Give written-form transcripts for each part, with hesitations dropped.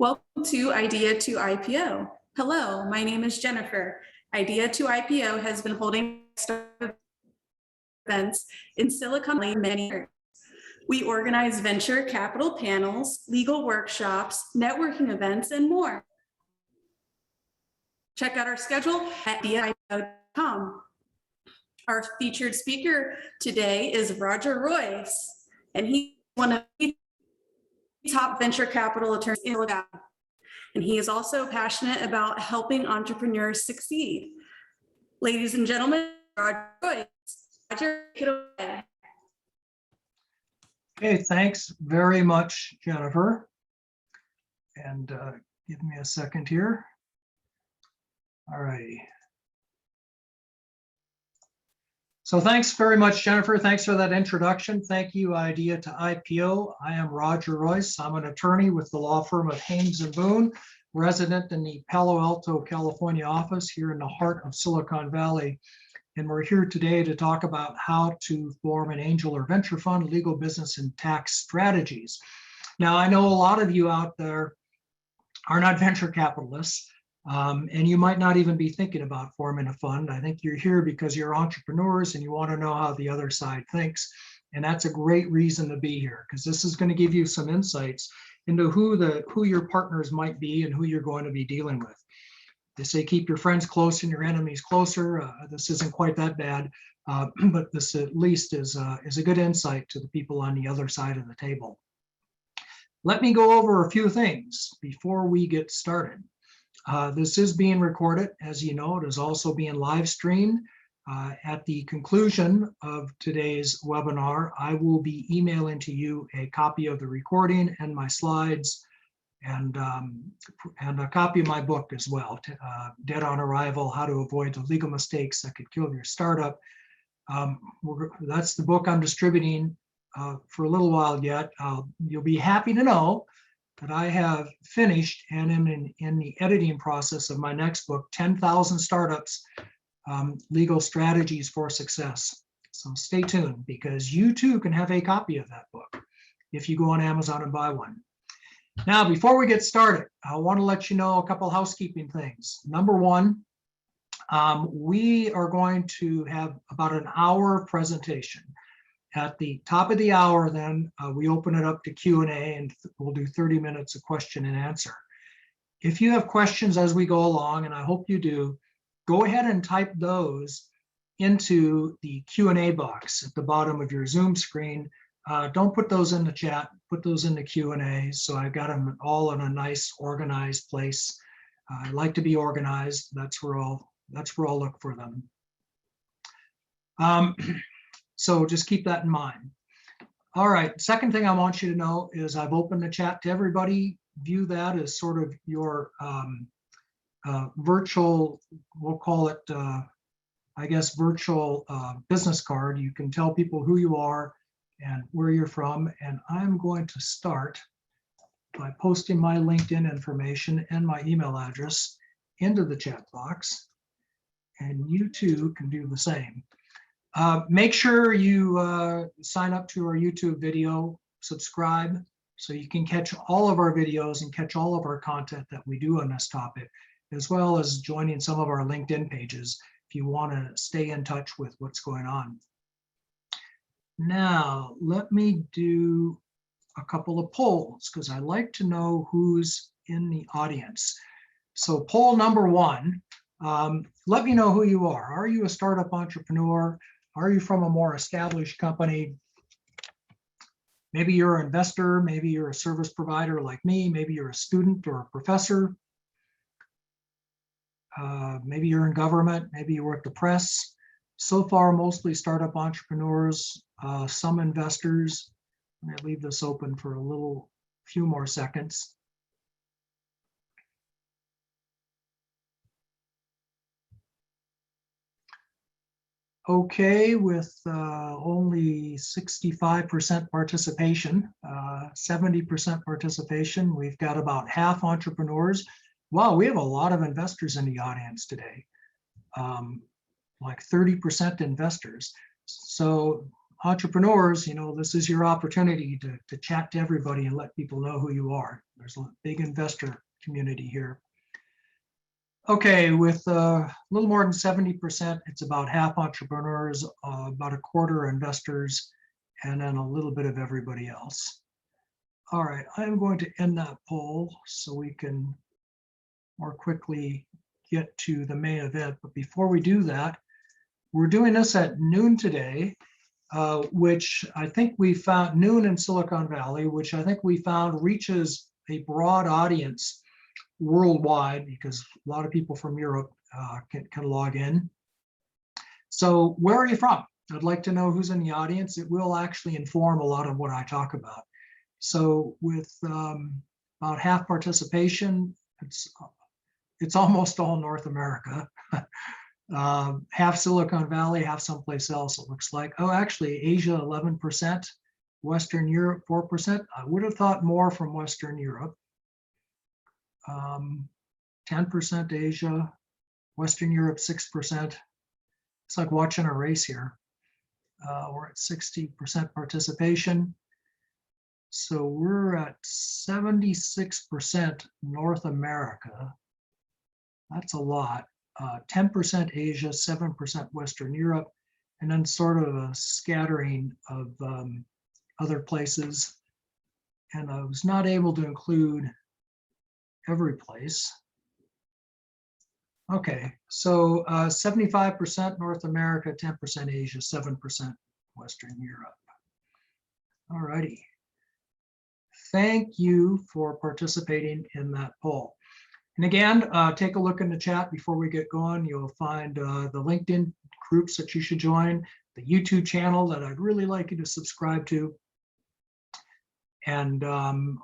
Welcome to Idea to IPO. Hello, my name is Jennifer. Idea to IPO has been holding events in Silicon Valley many years. We organize venture capital panels, legal workshops, networking events, and more. Check out our schedule at IPO.com. Our featured speaker today is Roger Royce, and he's one of the top venture capital attorneys in Silicon Valley. And he is also passionate about helping entrepreneurs succeed. Ladies and gentlemen, Roger Royce. Roger, take it away. Okay, thanks very much, Jennifer. And give me a second here. All righty. So thanks very much, Jennifer. Thanks for that introduction. Thank you, Idea to IPO. I am Roger Royce. I'm an attorney with the law firm of Haynes & Boone, resident in the Palo Alto, California office here in the heart of Silicon Valley. And we're here today to talk about how to form an angel or venture fund, legal, business, and tax strategies. Now, I know a lot of you out there are not venture capitalists, and you might not even be thinking about forming a fund. I think you're here because you're entrepreneurs and you want to know how the other side thinks. And that's a great reason to be here, because this is going to give you some insights into who your partners might be and who you're going to be dealing with. They say keep your friends close and your enemies closer. This isn't quite that bad, but this at least is a good insight to the people on the other side of the table. Let me go over a few things before we get started. This is being recorded. As you know, it is also being live streamed. At the conclusion of today's webinar, I will be emailing to you a copy of the recording and my slides, and a copy of my book as well, Dead on Arrival, How to Avoid the Legal Mistakes That Could Kill Your Startup. That's the book I'm distributing for a little while yet. You'll be happy to know that I have finished and am in the editing process of my next book, 10,000 Startups, Legal Strategies for Success. So stay tuned, because you too can have a copy of that book if you go on Amazon and buy one. Now, before we get started, I want to let you know a couple housekeeping things. Number one, we are going to have about an hour presentation. At the top of the hour, then we open it up to Q&A, and we'll do 30 minutes of question and answer. If you have questions as we go along, and I hope you do, go ahead and type those into the Q&A box at the bottom of your Zoom screen. Don't put those in the chat, put those in the Q&A. So I've got them all in a nice organized place. I like to be organized. That's where I'll look for them. So just keep that in mind. All right, second thing I want you to know is I've opened the chat to everybody. View that as sort of your virtual, we'll call it, I guess, virtual business card. You can tell people who you are and where you're from. And I'm going to start by posting my LinkedIn information and my email address into the chat box. And you too can do the same. Make sure you sign up to our YouTube video, subscribe, so you can catch all of our videos and catch all of our content that we do on this topic, as well as joining some of our LinkedIn pages if you want to stay in touch with what's going on. Now, let me do a couple of polls, because I like to know who's in the audience. So poll number one, let me know who you are. Are you a startup entrepreneur? Are you from a more established company? Maybe you're an investor, maybe you're a service provider like me, maybe you're a student or a professor. Maybe you're in government, maybe you work the press. So far, mostly startup entrepreneurs, some investors. I'm going to leave this open for a few more seconds. Okay, with only 65% participation, 70% participation. We've got about half entrepreneurs. Wow, we have a lot of investors in the audience today, like 30% investors. So entrepreneurs, this is your opportunity to chat to everybody and let people know who you are. There's a big investor community here. Okay, with a little more than 70%, it's about half entrepreneurs, about a quarter investors, and then a little bit of everybody else. All right, I'm going to end that poll so we can more quickly get to the main event. But before we do that, we're doing this at noon today, which I think we found, noon in Silicon Valley, which I think we found reaches a broad audience worldwide, because a lot of people from Europe can log in. So where are you from? I'd like to know who's in the audience. It will actually inform a lot of what I talk about. So with about half participation, it's almost all North America. Half Silicon Valley, half someplace else, it looks like. Oh, actually, Asia, 11%, Western Europe, 4%. I would have thought more from Western Europe. 10% Asia, Western Europe, 6%. It's like watching a race here. We're at 60% participation. So we're at 76% North America. That's a lot. 10% Asia, 7% Western Europe, and then sort of a scattering of other places. And I was not able to include every place. Okay, so 75% North America, 10% Asia, 7% Western Europe. All righty. Thank you for participating in that poll. And again, take a look in the chat before we get going. You'll find the LinkedIn groups that you should join, the YouTube channel that I'd really like you to subscribe to. And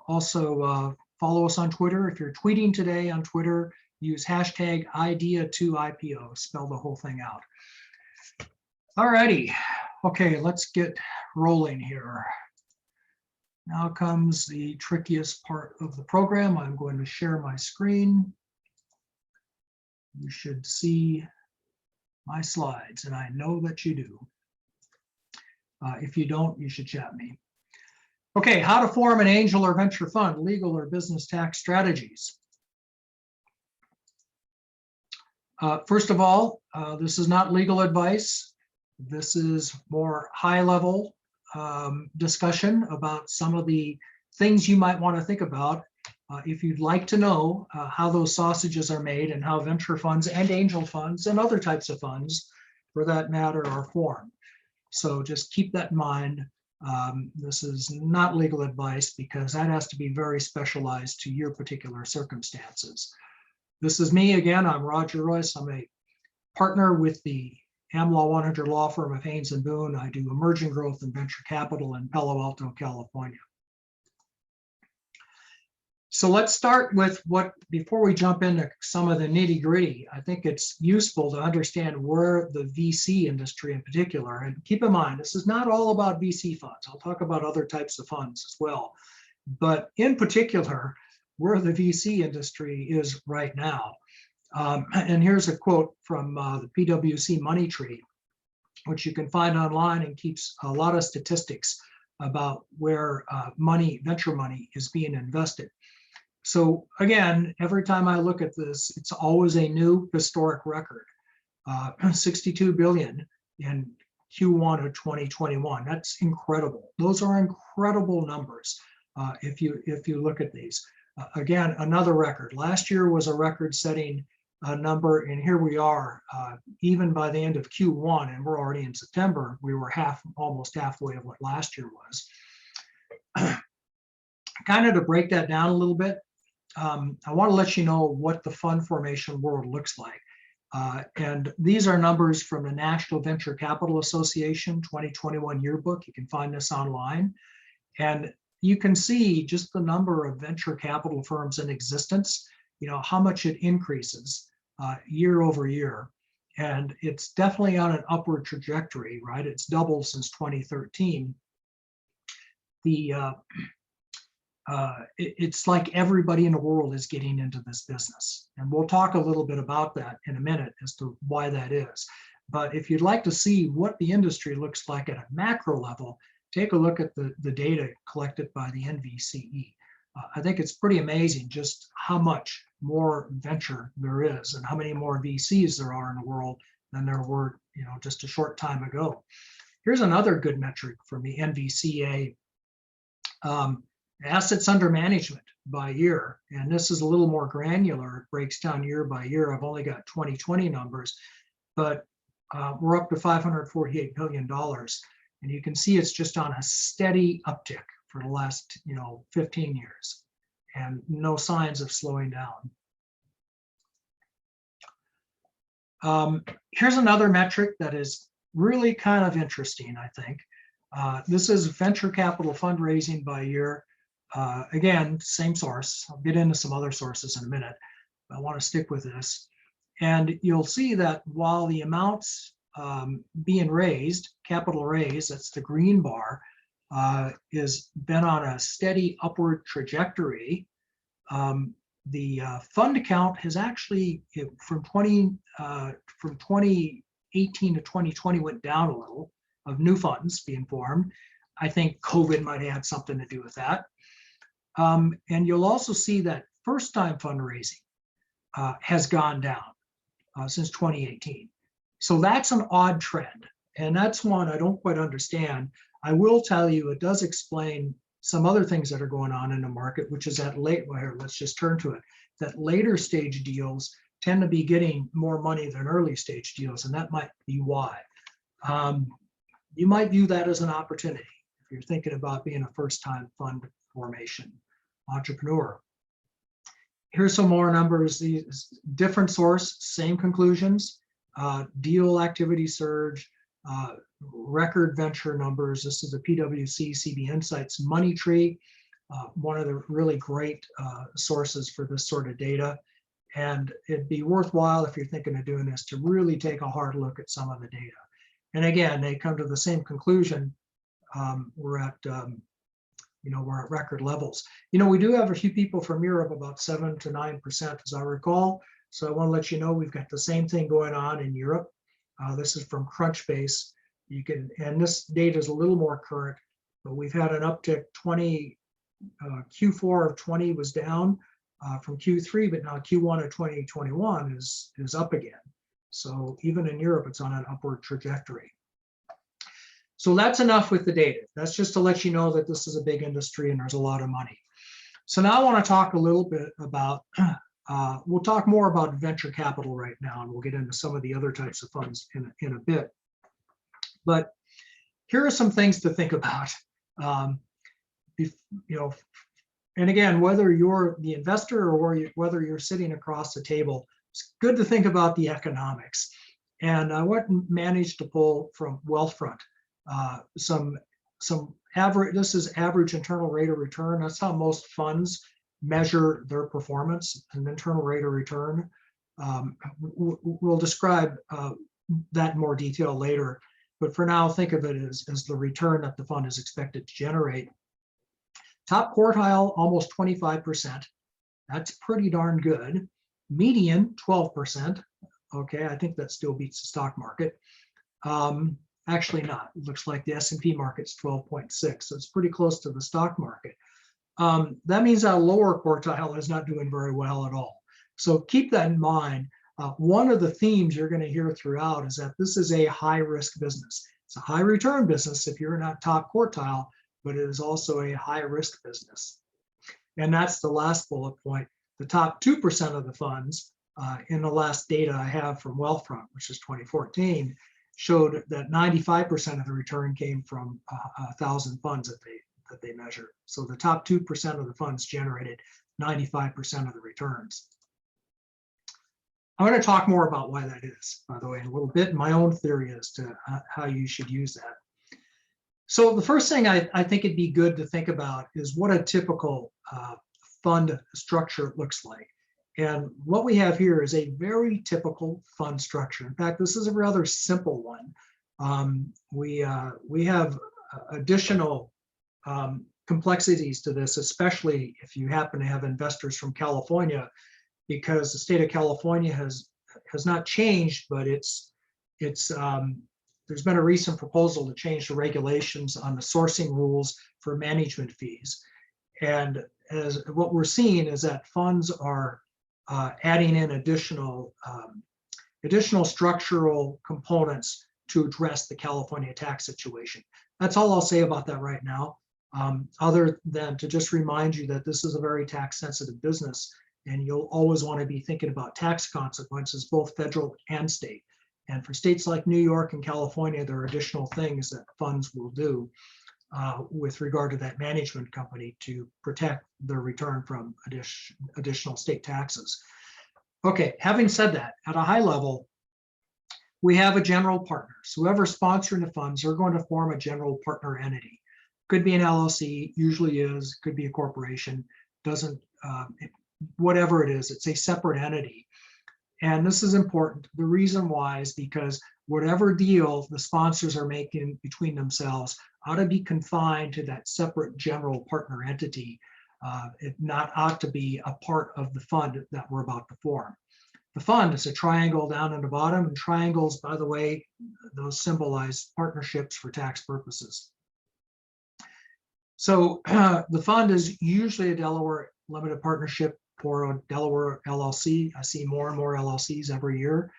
also follow us on Twitter. If you're tweeting today on Twitter, use hashtag IDEA2IPO, spell the whole thing out. All righty. Okay, let's get rolling here. Now comes the trickiest part of the program. I'm going to share my screen. You should see my slides, and I know that you do. If you don't, you should chat me. Okay, how to form an angel or venture fund, legal or business tax strategies. First of all, this is not legal advice. This is more high-level discussion about some of the things you might want to think about if you'd like to know how those sausages are made and how venture funds and angel funds and other types of funds, for that matter, are formed. So just keep that in mind. This is not legal advice because that has to be very specialized to your particular circumstances. This is me again. I'm Roger Royce. I'm a partner with the AmLaw 100 law firm of Haynes & Boone. I do emerging growth and venture capital in Palo Alto, California. So let's start with before we jump into some of the nitty gritty, I think it's useful to understand where the VC industry in particular, and keep in mind, this is not all about VC funds. I'll talk about other types of funds as well. But in particular, where the VC industry is right now. And here's a quote from the PwC Money Tree, which you can find online and keeps a lot of statistics about where venture money is being invested. So again, every time I look at this, it's always a new historic record. 62 billion in Q1 of 2021. That's incredible. Those are incredible numbers if you look at these. Again, another record. Last year was a record-setting number, and here we are. Even by the end of Q1, and we're already in September, we were almost halfway of what last year was. Kind of to break that down a little bit, I want to let you know what the fund formation world looks like. And these are numbers from the National Venture Capital Association 2021 yearbook. You can find this online. And you can see just the number of venture capital firms in existence, how much it increases year over year. And it's definitely on an upward trajectory, right? It's doubled since 2013. It's like everybody in the world is getting into this business. And we'll talk a little bit about that in a minute as to why that is. But if you'd like to see what the industry looks like at a macro level, take a look at the data collected by the NVCE. I think it's pretty amazing just how much more venture there is and how many more VCs there are in the world than there were, just a short time ago. Here's another good metric from the NVCA, assets under management by year. And this is a little more granular. It breaks down year by year. I've only got 2020 numbers, but we're up to $548 billion. And you can see it's just on a steady uptick for the last 15 years and no signs of slowing down. Here's another metric that is really kind of interesting, I think. This is venture capital fundraising by year. Again, same source. I'll get into some other sources in a minute, but I want to stick with this. And you'll see that while the amounts being raised, capital raise, that's the green bar, is been on a steady upward trajectory. The fund count has actually, from 2018 to 2020, went down a little of new funds being formed. I think COVID might have had something to do with that. And you'll also see that first-time fundraising has gone down since 2018. So that's an odd trend. And that's one I don't quite understand. I will tell you, it does explain some other things that are going on in the market, which is that let's just turn to it, that later stage deals tend to be getting more money than early stage deals. And that might be why. You might view that as an opportunity if you're thinking about being a first-time fund formation entrepreneur. Here's some more numbers. These different source, same conclusions. Deal activity surge, record venture numbers. This is the PwC CB Insights Money Tree, one of the really great sources for this sort of data. And it'd be worthwhile, if you're thinking of doing this, to really take a hard look at some of the data. And again, they come to the same conclusion. We're at record levels. We do have a few people from Europe, about 7 to 9%, as I recall. So I want to let you know we've got the same thing going on in Europe. This is from Crunchbase. And this data is a little more current, but we've had an uptick. Q4 of 20 was down from Q3, but now Q1 of 2021 is up again. So even in Europe, it's on an upward trajectory. So that's enough with the data. That's just to let you know that this is a big industry and there's a lot of money. So now I want to talk a little bit about, we'll talk more about venture capital right now, and we'll get into some of the other types of funds in a bit. But here are some things to think about. And again, whether you're the investor or whether you're sitting across the table, it's good to think about the economics. And I managed to pull from Wealthfront some average. This is average internal rate of return. That's how most funds measure their performance, an internal rate of return. We'll describe that in more detail later. But for now, think of it as the return that the fund is expected to generate. Top quartile, almost 25%. That's pretty darn good. Median, 12%. Okay, I think that still beats the stock market. Actually not. It looks like the S&P market's 12.6, so it's pretty close to the stock market. That means that lower quartile is not doing very well at all. So keep that in mind. One of the themes you're going to hear throughout is that this is a high-risk business. It's a high-return business if you're not top quartile, but it is also a high-risk business. And that's the last bullet point. The top 2% of the funds in the last data I have from Wealthfront, which is 2014, showed that 95% of the return came from 1,000 funds that they measured. So the top 2% of the funds generated 95% of the returns. I'm going to talk more about why that is, by the way, in a little bit. My own theory as to how you should use that. So the first thing I think it'd be good to think about is what a typical fund structure looks like. And what we have here is a very typical fund structure. In fact, this is a rather simple one. We have additional complexities to this, especially if you happen to have investors from California, because the state of California has not changed, but its there's been a recent proposal to change the regulations on the sourcing rules for management fees. And as what we're seeing is that funds are adding in additional structural components to address the California tax situation. That's all I'll say about that right now, other than to just remind you that this is a very tax sensitive business, and you'll always want to be thinking about tax consequences, both federal and state. And for states like New York and California, there are additional things that funds will do with regard to that management company to protect their return from additional state taxes. Okay, having said that, at a high level, we have a general partner. So whoever's sponsoring the funds are going to form a general partner entity. Could be an LLC, usually is, could be a corporation, doesn't, whatever it is, it's a separate entity. And this is important. The reason why is because whatever deal the sponsors are making between themselves ought to be confined to that separate general partner entity. It not ought to be a part of the fund that we're about to form. The fund is a triangle down in the bottom, and triangles, by the way, those symbolize partnerships for tax purposes. So the fund is usually a Delaware limited partnership or a Delaware LLC. I see more and more LLCs every year.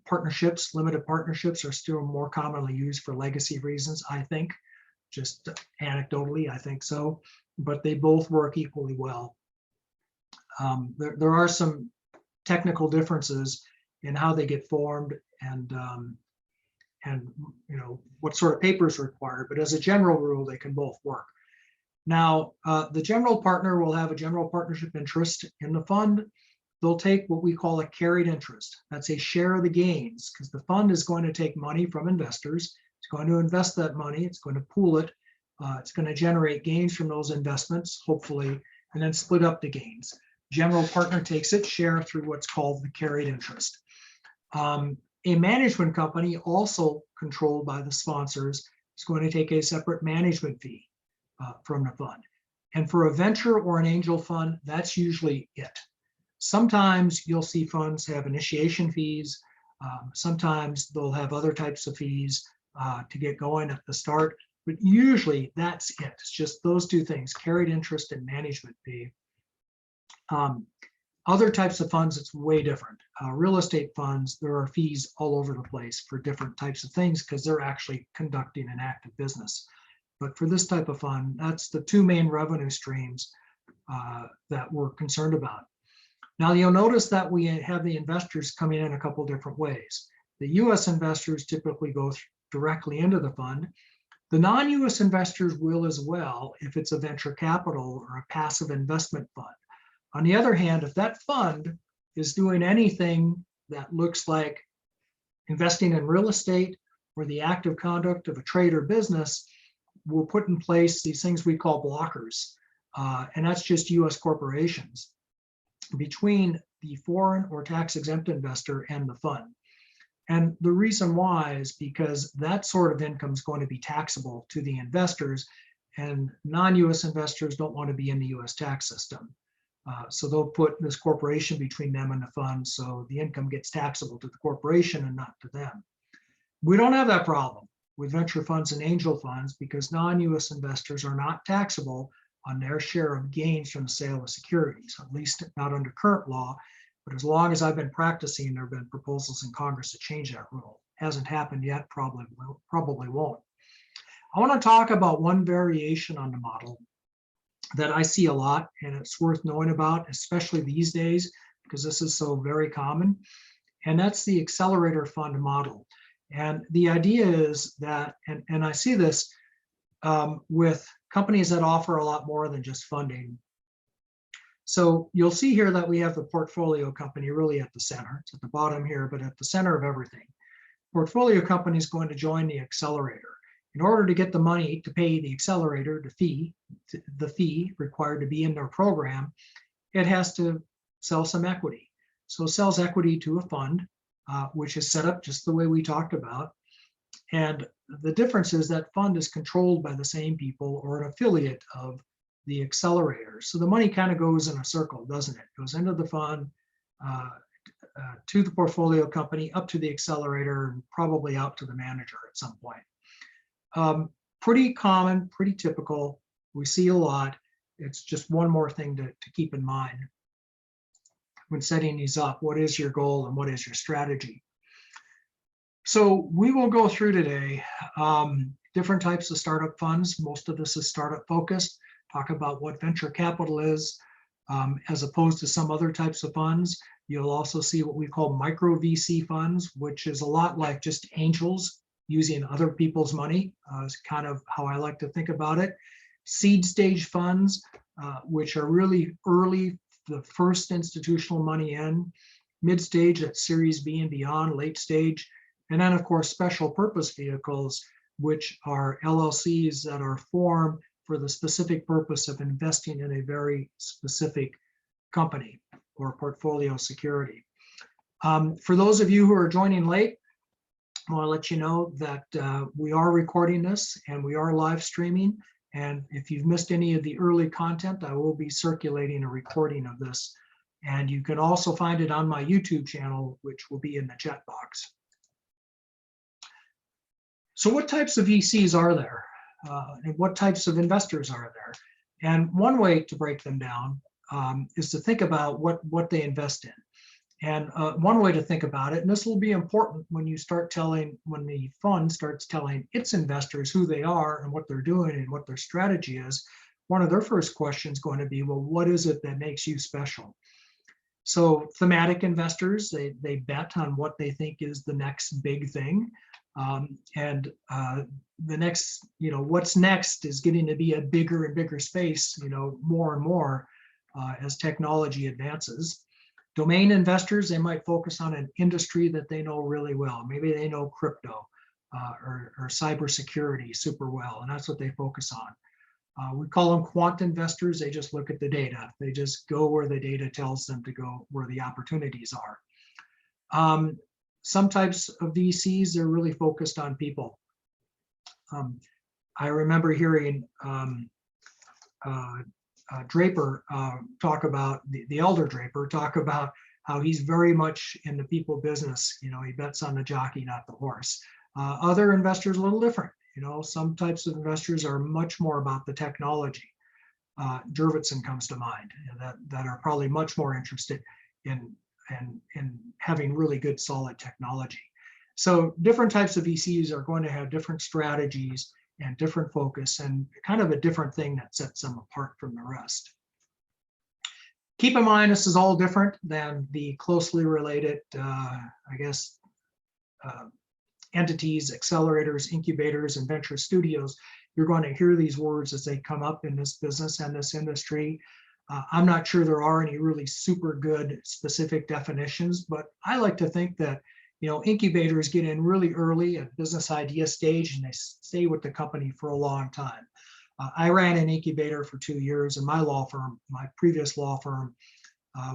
Partnerships, limited partnerships are still more commonly used for legacy reasons, I think. Just anecdotally, I think so, but they both work equally well. There are some technical differences in how they get formed and you know what sort of papers are required, but as a general rule, they can both work. Now, the general partner will have a general partnership interest in the fund. They'll take what we call a carried interest. That's a share of the gains, because the fund is going to take money from investors. It's going to invest that money. It's going to pool it. It's going to generate gains from those investments, hopefully, and then split up the gains. General partner takes its share through what's called the carried interest. A management company, also controlled by the sponsors, is going to take a separate management fee from the fund. And for a venture or an angel fund, that's usually it. Sometimes you'll see funds have initiation fees. Sometimes they'll have other types of fees to get going at the start, but usually that's it. It's just those two things, carried interest and management fee. Other types of funds, it's way different. Real estate funds, there are fees all over the place for different types of things because they're actually conducting an active business. But for this type of fund, that's the two main revenue streams that we're concerned about. Now, you'll notice that we have the investors coming in a couple different ways. The US investors typically go directly into the fund. The non-US investors will as well if it's a venture capital or a passive investment fund. On the other hand, if that fund is doing anything that looks like investing in real estate or the active conduct of a trade or business, we'll put in place these things we call blockers. And that's just US corporations between the foreign or tax exempt investor and the fund. And the reason why is because that sort of income is going to be taxable to the investors, and non-US investors don't want to be in the US tax system. So they'll put this corporation between them and the fund, so the income gets taxable to the corporation and not to them. We don't have that problem with venture funds and angel funds because non-US investors are not taxable on their share of gains from the sale of securities, at least not under current law. But as long as I've been practicing, there have been proposals in Congress to change that rule. Hasn't happened yet, probably won't. I want to talk about one variation on the model that I see a lot, and it's worth knowing about, especially these days, because this is so very common, and that's the accelerator fund model. And the idea is that, and I see this with companies that offer a lot more than just funding. So you'll see here that we have the portfolio company really at the center. It's at the bottom here, but at the center of everything. Portfolio company is going to join the accelerator. In order to get the money to pay the accelerator, the fee required to be in their program, it has to sell some equity. So it sells equity to a fund, which is set up just the way we talked about. And the difference is that fund is controlled by the same people or an affiliate of the accelerator. So the money kind of goes in a circle, doesn't it? It goes into the fund, to the portfolio company, up to the accelerator, and probably out to the manager at some point. Pretty common, pretty typical. We see a lot. It's just one more thing to keep in mind when setting these up. What is your goal and what is your strategy? So we will go through today different types of startup funds. Most of this is startup focused. Talk about what venture capital is, as opposed to some other types of funds. You'll also see what we call micro VC funds, which is a lot like just angels using other people's money, is kind of how I like to think about it. Seed stage funds, which are really early, the first institutional money in, mid stage at Series B and beyond, late stage, and then of course special purpose vehicles, which are LLCs that are formed for the specific purpose of investing in a very specific company or portfolio security. For those of you who are joining late, I want to let you know that we are recording this and we are live streaming. And if you've missed any of the early content, I will be circulating a recording of this. And you can also find it on my YouTube channel, which will be in the chat box. So what types of VCs are there? And what types of investors are there? And one way to break them down is to think about what they invest in. And one way to think about it, and this will be important when you start telling, when the fund starts telling its investors who they are and what they're doing and what their strategy is, one of their first questions is going to be, well, what is it that makes you special? So thematic investors, they bet on what they think is the next big thing. And the next, what's next is getting to be a bigger and bigger space, more and more as technology advances. Domain investors, they might focus on an industry that they know really well. Maybe they know crypto or cybersecurity super well, and that's what they focus on. We call them quant investors. They just look at the data. They just go where the data tells them to go, where the opportunities are. Some types of VCs are really focused on people. I remember hearing Draper talk about, the elder Draper talk about how he's very much in the people business. He bets on the jockey, not the horse. Other investors a little different. Some types of investors are much more about the technology. Jurvetson comes to mind, that are probably much more interested in having really good solid technology. So different types of VCs are going to have different strategies and different focus and kind of a different thing that sets them apart from the rest. Keep in mind, this is all different than the closely related, entities, accelerators, incubators, and venture studios. You're going to hear these words as they come up in this business and this industry. I'm not sure there are any really super good specific definitions, but I like to think that incubators get in really early at business idea stage and they stay with the company for a long time. I ran an incubator for 2 years in my law firm, my previous law firm,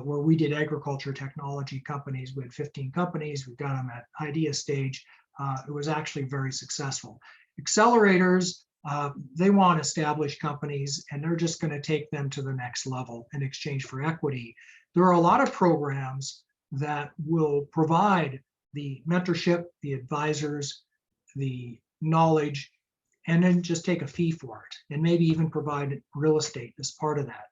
where we did agriculture technology companies. We had 15 companies. We got them at idea stage. It was actually very successful. Accelerators, they want established companies and they're just going to take them to the next level in exchange for equity. There are a lot of programs that will provide the mentorship, the advisors, the knowledge, and then just take a fee for it and maybe even provide real estate as part of that.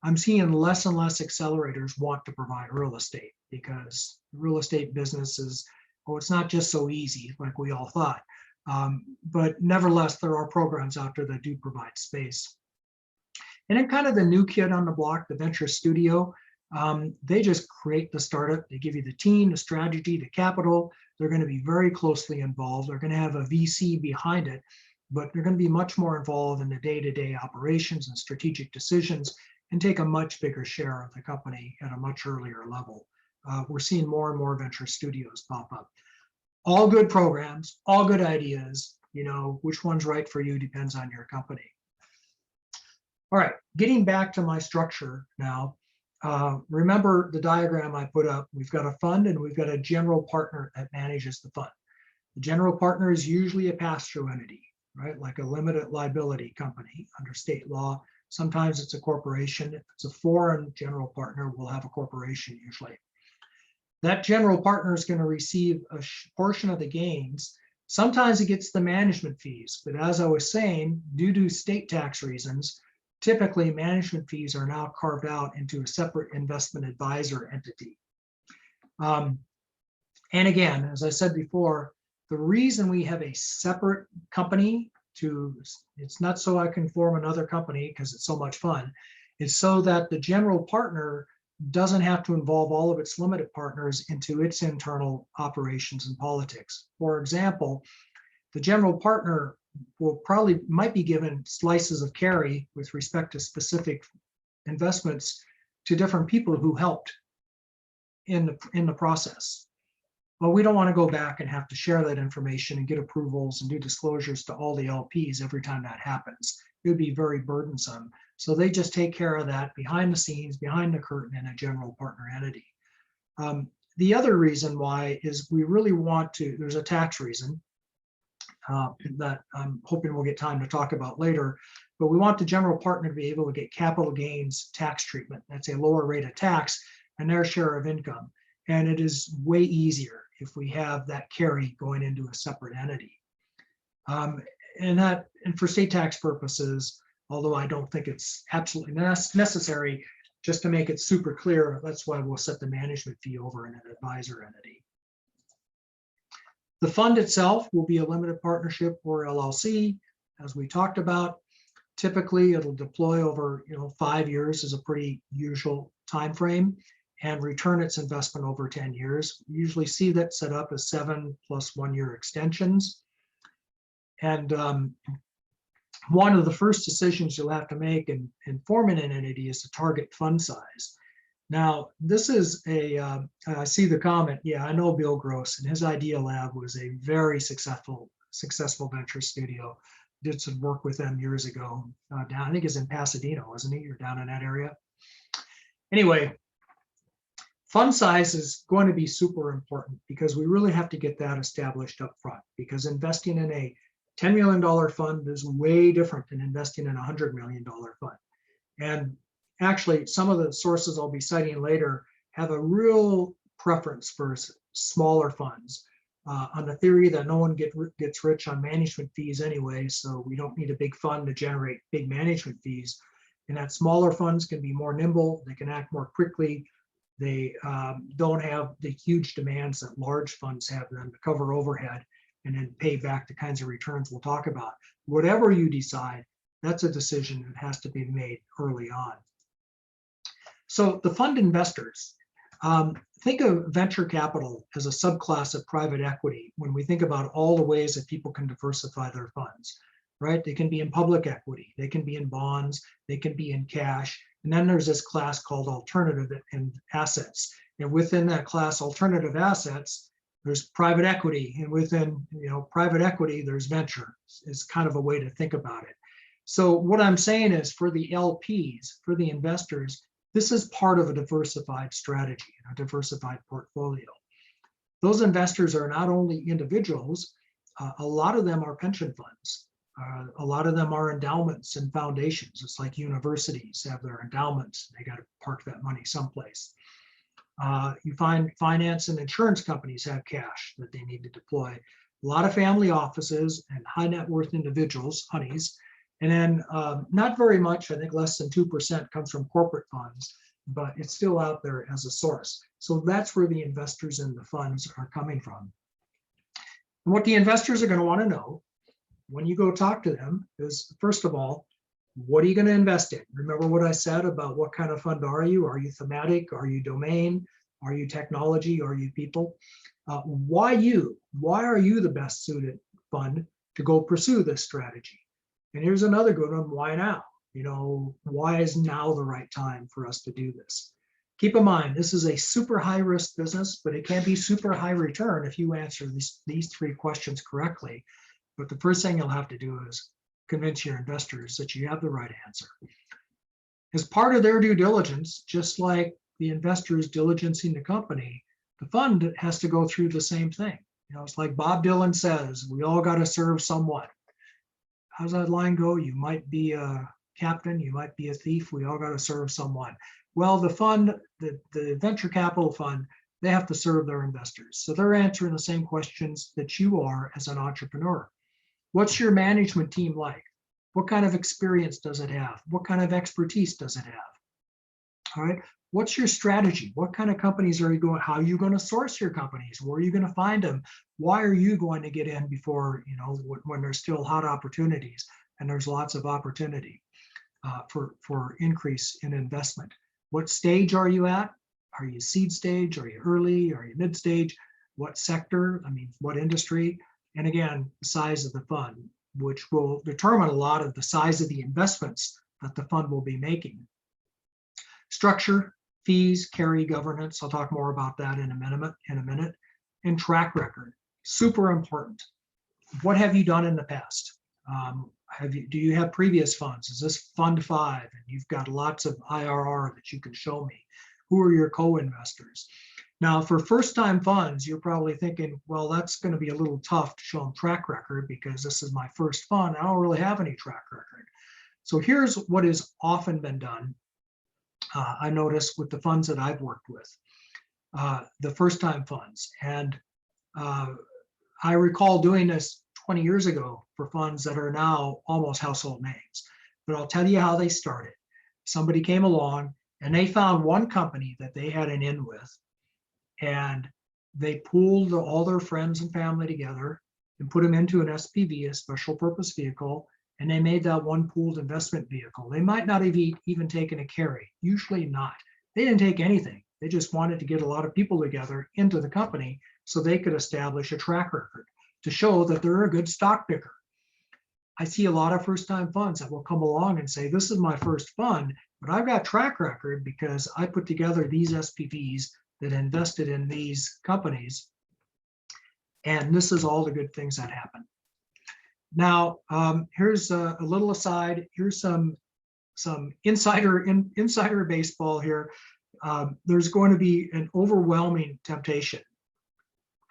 I'm seeing less and less accelerators want to provide real estate because the real estate business is, it's not just so easy like we all thought. But nevertheless, there are programs out there that do provide space. And then kind of the new kid on the block, the venture studio, they just create the startup. They give you the team, the strategy, the capital. They're going to be very closely involved. They're going to have a VC behind it, but they're going to be much more involved in the day-to-day operations and strategic decisions and take a much bigger share of the company at a much earlier level. We're seeing more and more venture studios pop up. All good programs, all good ideas, which one's right for you depends on your company. All right, getting back to my structure now. Remember the diagram I put up. We've got a fund and we've got a general partner that manages the fund. The general partner is usually a pass-through entity, right? Like a limited liability company under state law. Sometimes it's a corporation. If it's a foreign general partner, we'll have a corporation usually. That general partner is going to receive a portion of the gains. Sometimes it gets the management fees, but as I was saying, due to state tax reasons, typically management fees are now carved out into a separate investment advisor entity. And again, as I said before, the reason we have a separate company it's not so I can form another company because it's so much fun. It's so that the general partner doesn't have to involve all of its limited partners into its internal operations and politics. For example, the general partner might be given slices of carry with respect to specific investments to different people who helped in the process. But we don't want to go back and have to share that information and get approvals and do disclosures to all the LPs every time that happens. It would be very burdensome. So they just take care of that behind the scenes, behind the curtain in a general partner entity. The other reason why is we really want to, there's a tax reason that I'm hoping we'll get time to talk about later, but we want the general partner to be able to get capital gains tax treatment. That's a lower rate of tax and their share of income. And it is way easier if we have that carry going into a separate entity. And for state tax purposes, although I don't think it's absolutely necessary, just to make it super clear, that's why we'll set the management fee over in an advisor entity. The fund itself will be a limited partnership or LLC, as we talked about. Typically, it'll deploy over 5 years is a pretty usual time frame, and return its investment over 10 years. We usually see that set up as 7 plus 1 year extensions. And one of the first decisions you'll have to make in forming an entity is to target fund size. Now, this is I see the comment, yeah, I know Bill Gross, and his Idea Lab was a very successful venture studio. Did some work with them years ago. Down, I think it's in Pasadena, wasn't he? You're down in that area. Anyway, fund size is going to be super important because we really have to get that established up front, because investing in a $10 million fund is way different than investing in a $100 million fund. And actually, some of the sources I'll be citing later have a real preference for smaller funds on the theory that no one gets rich on management fees anyway, so we don't need a big fund to generate big management fees. And that smaller funds can be more nimble, they can act more quickly, they don't have the huge demands that large funds have them to cover overhead and then pay back the kinds of returns we'll talk about. Whatever you decide, that's a decision that has to be made early on. So the fund investors, think of venture capital as a subclass of private equity when we think about all the ways that people can diversify their funds, right? They can be in public equity, they can be in bonds, they can be in cash, and then there's this class called alternative assets. And within that class, alternative assets, there's private equity, and within private equity, there's venture. Is kind of a way to think about it. So what I'm saying is, for the LPs, for the investors, this is part of a diversified strategy, a diversified portfolio. Those investors are not only individuals, a lot of them are pension funds. A lot of them are endowments and foundations. It's like universities have their endowments. They got to park that money someplace. You find finance and insurance companies have cash that they need to deploy. A lot of family offices and high net worth individuals, honeys. And then not very much, I think less than 2% comes from corporate funds, but it's still out there as a source. So that's where the investors in the funds are coming from. And what the investors are going to want to know when you go talk to them is, first of all, what are you going to invest in? Remember what I said about what kind of fund are you? Are you thematic? Are you domain? Are you technology? Are you people? Why you? Why are you the best suited fund to go pursue this strategy? And here's another good one, why now? Why is now the right time for us to do this? Keep in mind, this is a super high risk business, but it can be super high return if you answer these 3 questions correctly. But the first thing you'll have to do is convince your investors that you have the right answer. As part of their due diligence, just like the investors diligencing the company, the fund has to go through the same thing. It's like Bob Dylan says, we all got to serve someone. How's that line go? You might be a captain, you might be a thief, we all got to serve someone. Well, the fund, the venture capital fund, They have to serve their investors. So they're answering the same questions that you are as an entrepreneur. What's your management team like? What kind of experience does it have? What kind of expertise does it have? All right. What's your strategy? What kind of companies are you going? How are you going to source your companies? Where are you going to find them? Why are you going to get in before, when there's still hot opportunities, and there's lots of opportunity for increase in investment? What stage are you at? Are you seed stage? Are you early? Are you mid stage? What sector? I mean, what industry? And again, the size of the fund, which will determine a lot of the size of the investments that the fund will be making. Structure, fees, carry, governance. I'll talk more about that in a minute. And track record, super important. What have you done in the past? Do you have previous funds? Is this fund 5? And you've got lots of IRR that you can show me. Who are your co-investors? Now, for first-time funds, you're probably thinking, well, that's going to be a little tough to show them track record because this is my first fund. I don't really have any track record. So here's what has often been done. I noticed with the funds that I've worked with, the first-time funds. And I recall doing this 20 years ago for funds that are now almost household names. But I'll tell you how they started. Somebody came along and they found one company that they had an in with, and they pooled all their friends and family together and put them into an SPV, a special purpose vehicle, and they made that one pooled investment vehicle. They might not have even taken a carry, usually not. They didn't take anything. They just wanted to get a lot of people together into the company so they could establish a track record to show that they're a good stock picker. I see a lot of first-time funds that will come along and say, this is my first fund, but I've got track record because I put together these SPVs that invested in these companies, and this is all the good things that happen. Now, here's a little aside. Here's some insider baseball here. There's going to be an overwhelming temptation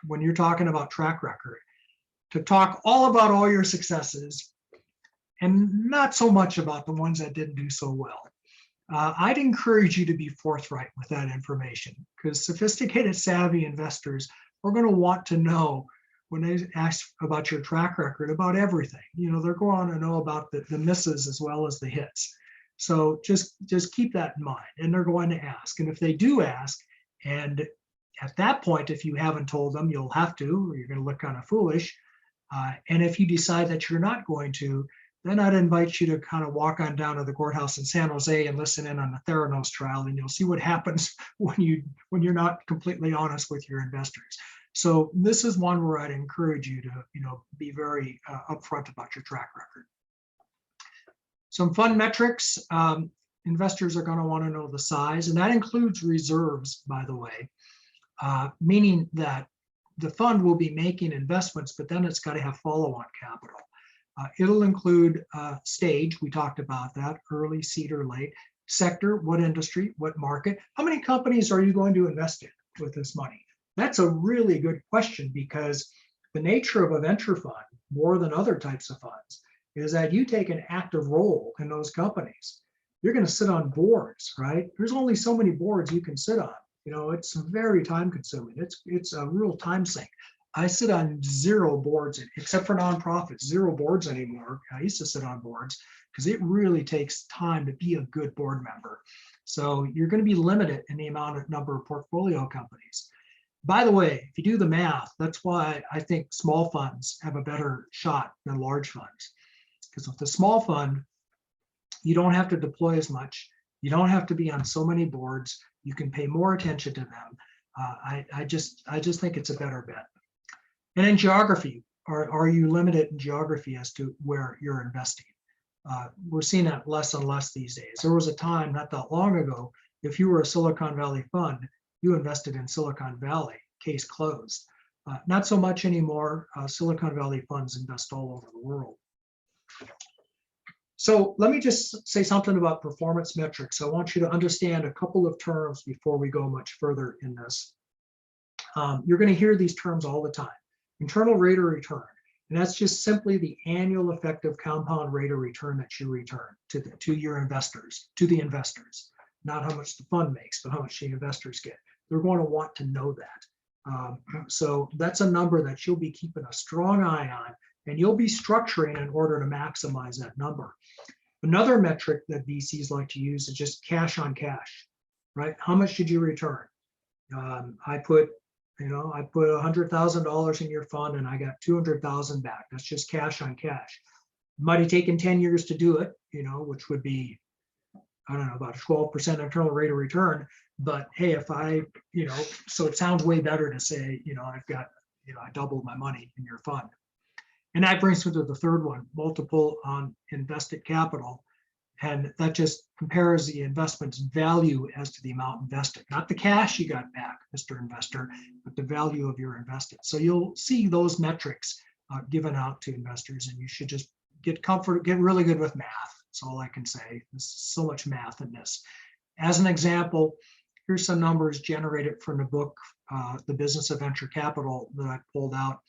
when you're talking about track record to talk all about all your successes and not so much about the ones that didn't do so well. I'd encourage you to be forthright with that information, because sophisticated, savvy investors are going to want to know when they ask about your track record about everything. They're going to know about the misses as well as the hits. So just keep that in mind, and they're going to ask. And if they do ask, and at that point, if you haven't told them, you'll have to, or you're going to look kind of foolish. And if you decide that you're not going to, then I'd invite you to kind of walk on down to the courthouse in San Jose and listen in on the Theranos trial, and you'll see what happens when you're not completely honest with your investors. So this is one where I'd encourage you to be very upfront about your track record. Some fun metrics. Investors are going to want to know the size, and that includes reserves, by the way, meaning that the fund will be making investments, but then it's got to have follow-on capital. It'll include stage, we talked about that, early, seed, or late. Sector, what industry, what market. How many companies are you going to invest in with this money? That's a really good question, because the nature of a venture fund, more than other types of funds, is that you take an active role in those companies. You're going to sit on boards, right? There's only so many boards you can sit on. It's very time consuming. It's a real time sink. I sit on 0 boards, except for nonprofits, 0 boards anymore. I used to sit on boards because it really takes time to be a good board member. So you're going to be limited in the number of portfolio companies. By the way, if you do the math, that's why I think small funds have a better shot than large funds. Because with the small fund, you don't have to deploy as much. You don't have to be on so many boards. You can pay more attention to them. I just think it's a better bet. And in geography, are you limited in geography as to where you're investing? We're seeing that less and less these days. There was a time not that long ago, if you were a Silicon Valley fund, you invested in Silicon Valley, case closed. Not so much anymore. Silicon Valley funds invest all over the world. So let me just say something about performance metrics. I want you to understand a couple of terms before we go much further in this. You're going to hear these terms all the time. Internal rate of return, and that's just simply the annual effective compound rate of return that you return to your investors, to the investors. Not how much the fund makes, but how much the investors get. they're going to want to know that. So that's a number that you'll be keeping a strong eye on, and you'll be structuring in order to maximize that number. Another metric that VCs like to use is just cash on cash, right? How much did you return? I put $100,000 in your fund and I got 200,000 back. That's just cash on cash. Might have taken 10 years to do it, which would be, I don't know, about a 12% internal rate of return. But hey, if so it sounds way better to say, I've got, I doubled my money in your fund. And that brings me to the third one, multiple on invested capital. And that just compares the investment's value as to the amount invested, not the cash you got back, Mr. Investor, but the value of your invested. So you'll see those metrics given out to investors, and you should just get really good with math. That's all I can say. There's so much math in this. As an example, here's some numbers generated from the book, The Business of Venture Capital, that I pulled out.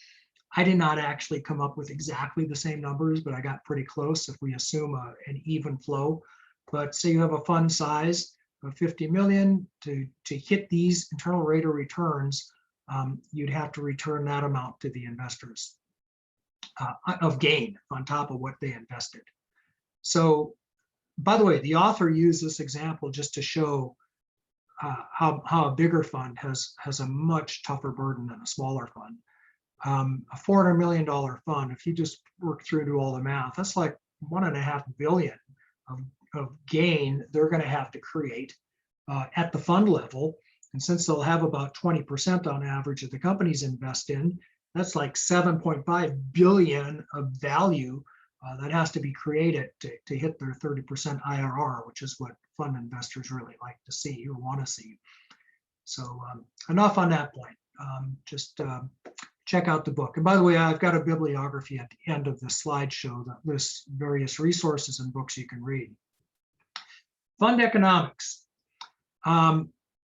I did not actually come up with exactly the same numbers, but I got pretty close if we assume an even flow. But say you have a fund size of 50 million to hit these internal rate of returns, you'd have to return that amount to the investors of gain on top of what they invested. So, by the way, the author used this example just to show how a bigger fund has a much tougher burden than a smaller fund. A $400 million fund, if you just work through to all the math, that's like $1.5 billion of gain they're going to have to create at the fund level. And since they'll have about 20% on average of the companies invest in, that's like 7.5 billion of value that has to be created to hit their 30% IRR, which is what fund investors really like to see or want to see. So enough on that point. Check out the book. And by the way, I've got a bibliography at the end of the slideshow that lists various resources and books you can read. Fund economics.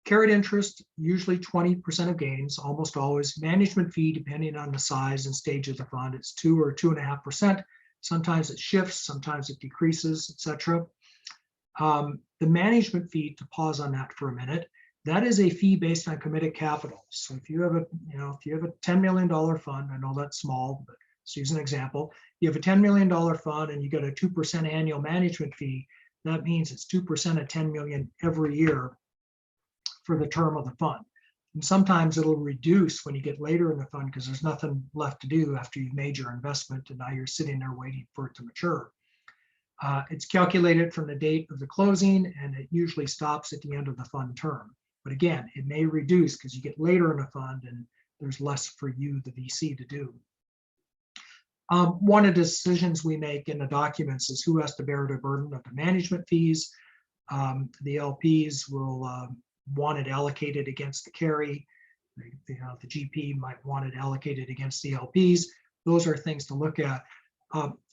Carried interest, usually 20% of gains, almost always. Management fee, depending on the size and stage of the fund, it's 2 or 2.5%. Sometimes it shifts, sometimes it decreases, etc. The management fee, to pause on that for a minute, that is a fee based on committed capital. So if you have a $10 million fund, I know that's small, but let's use an example. You have a $10 million fund and you get a 2% annual management fee. That means it's 2% of 10 million every year for the term of the fund. And sometimes it'll reduce when you get later in the fund because there's nothing left to do after you've made your investment and now you're sitting there waiting for it to mature. It's calculated from the date of the closing and it usually stops at the end of the fund term. But again, it may reduce because you get later in the fund and there's less for you, the VC, to do. One of the decisions we make in the documents is who has to bear the burden of the management fees. The LPs will want it allocated against the carry. The GP might want it allocated against the LPs. Those are things to look at.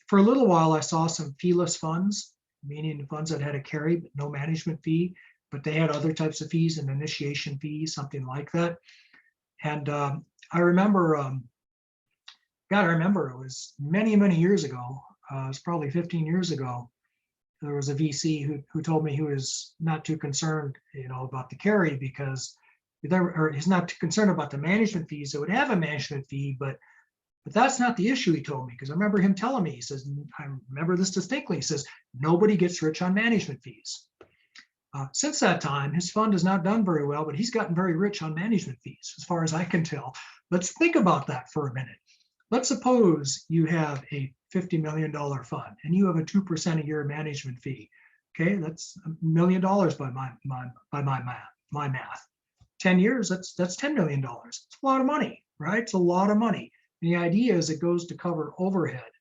For a little while, I saw some feeless funds, meaning funds that had a carry but no management fee, but they had other types of fees, an initiation fee, something like that. And I remember, it was many, many years ago. It was probably 15 years ago. There was a VC who told me he was not too concerned, about the carry because he's not too concerned about the management fees. It would have a management fee, but that's not the issue, he told me, because I remember him telling me, he says, I remember this distinctly. He says, nobody gets rich on management fees. Since that time, his fund has not done very well, but he's gotten very rich on management fees, as far as I can tell. Let's think about that for a minute. Let's suppose you have a $50 million fund and you have a 2% a year management fee. Okay, that's $1 million by my math. 10 years, that's $10 million. It's a lot of money, right? It's a lot of money. And the idea is it goes to cover overhead,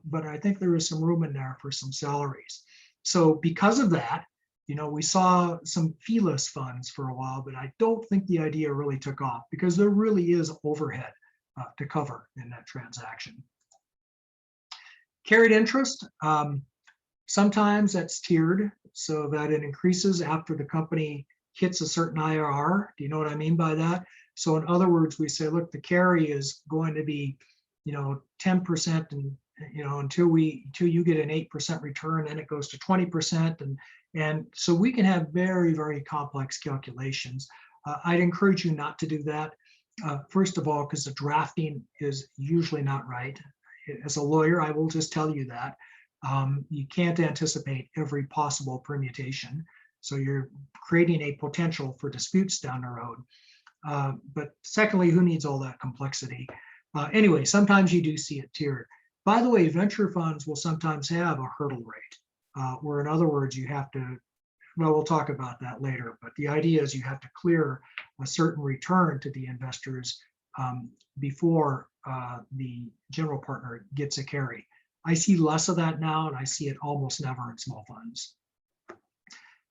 but I think there is some room in there for some salaries. So because of that, we saw some feeless funds for a while, but I don't think the idea really took off because there really is overhead to cover in that transaction. Carried interest, sometimes that's tiered so that it increases after the company hits a certain IRR. Do you know what I mean by that? So in other words, we say, look, the carry is going to be, 10% and, until you get an 8% return, then it goes to 20%. And so we can have very, very complex calculations. I'd encourage you not to do that. First of all, because the drafting is usually not right. As a lawyer, I will just tell you that. You can't anticipate every possible permutation. So you're creating a potential for disputes down the road. But secondly, who needs all that complexity? Anyway, sometimes you do see it tiered. By the way, venture funds will sometimes have a hurdle rate, where in other words, you have to, well, we'll talk about that later, but the idea is you have to clear a certain return to the investors before the general partner gets a carry. I see less of that now, and I see it almost never in small funds.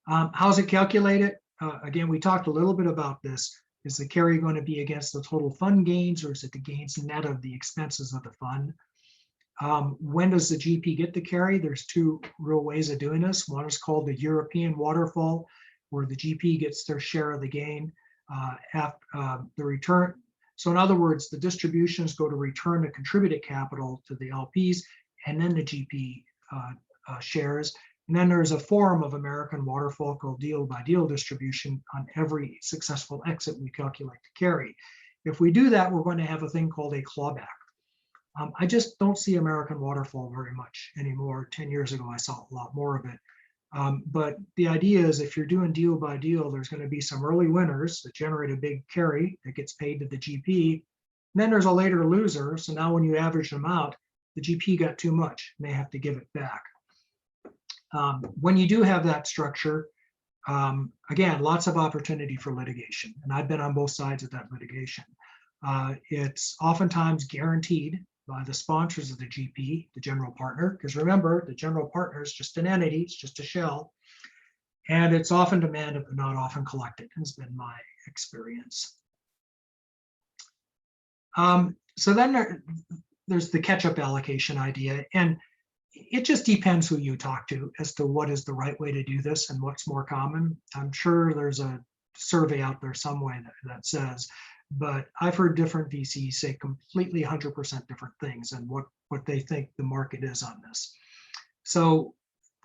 How's it calculated? Again, we talked a little bit about this. Is the carry going to be against the total fund gains, or is it the gains net of the expenses of the fund? When does the GP get the carry? There's two real ways of doing this. One is called the European waterfall, where the GP gets their share of the gain after the return. So in other words, the distributions go to return the contributed capital to the LPs, and then the GP shares. And then there's a form of American waterfall called deal by deal distribution. On every successful exit, we calculate the carry. If we do that, we're going to have a thing called a clawback. I just don't see American waterfall very much anymore. 10 years ago, I saw a lot more of it. But the idea is if you're doing deal by deal, there's going to be some early winners that generate a big carry that gets paid to the GP. And then there's a later loser. So now when you average them out, the GP got too much and they have to give it back. When you do have that structure, again, lots of opportunity for litigation. And I've been on both sides of that litigation. It's oftentimes guaranteed by the sponsors of the GP, the general partner, because remember, the general partner is just an entity, it's just a shell. And it's often demanded, but not often collected, has been my experience. So then there's the catch-up allocation idea. And it just depends who you talk to as to what is the right way to do this and what's more common. I'm sure there's a survey out there some way that says, but I've heard different VCs say completely 100% different things and what they think the market is on this. So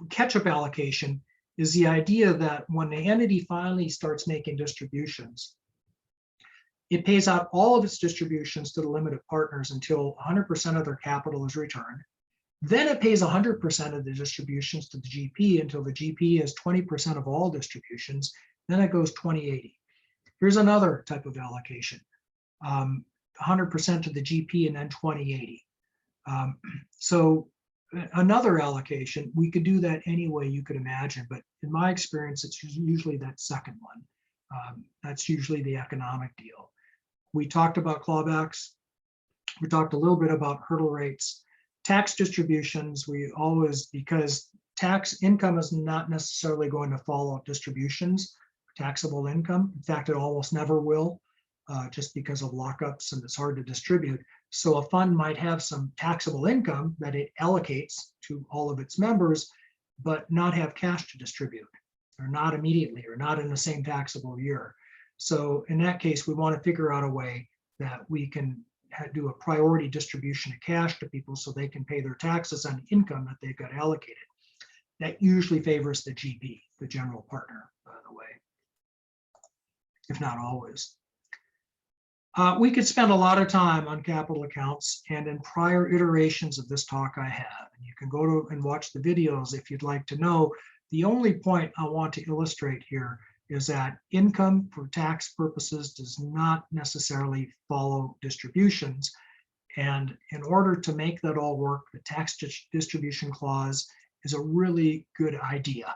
catch-up allocation is the idea that when the entity finally starts making distributions, it pays out all of its distributions to the limited partners until 100% of their capital is returned. Then it pays 100% of the distributions to the GP until the GP has 20% of all distributions. Then it goes 20-80. Here's another type of allocation, 100% to the GP and then 20-80. So another allocation, we could do that any way you could imagine, but in my experience, it's usually that second one. That's usually the economic deal. We talked about clawbacks. We talked a little bit about hurdle rates. Tax distributions, we always, because tax income is not necessarily going to follow distributions, taxable income. In fact, it almost never will, just because of lockups and it's hard to distribute. So a fund might have some taxable income that it allocates to all of its members, but not have cash to distribute, or not immediately, or not in the same taxable year. So in that case, we want to figure out a way that we can do a priority distribution of cash to people so they can pay their taxes on income that they've got allocated. That usually favors the GP, the general partner, by the way, if not always. We could spend a lot of time on capital accounts, and in prior iterations of this talk I have, and you can go to and watch the videos if you'd like to know. The only point I want to illustrate here is that income for tax purposes does not necessarily follow distributions. And in order to make that all work, the tax distribution clause is a really good idea.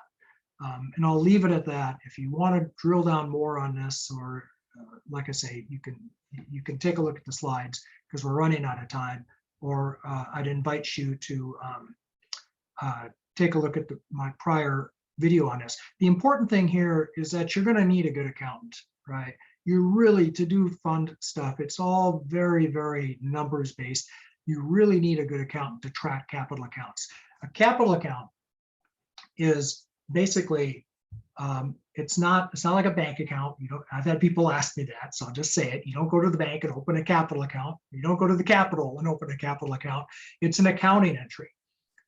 And I'll leave it at that. If you want to drill down more on this, or like I say, you can take a look at the slides because we're running out of time, or I'd invite you to take a look at my prior video on this. The important thing here is that you're going to need a good accountant, right? You really, to do fund stuff, it's all very, very numbers based. You really need a good accountant to track capital accounts. A capital account is basically, it's not like a bank account. I've had people ask me that, so I'll just say it. You don't go to the bank and open a capital account. You don't go to the Capitol and open a capital account. It's an accounting entry.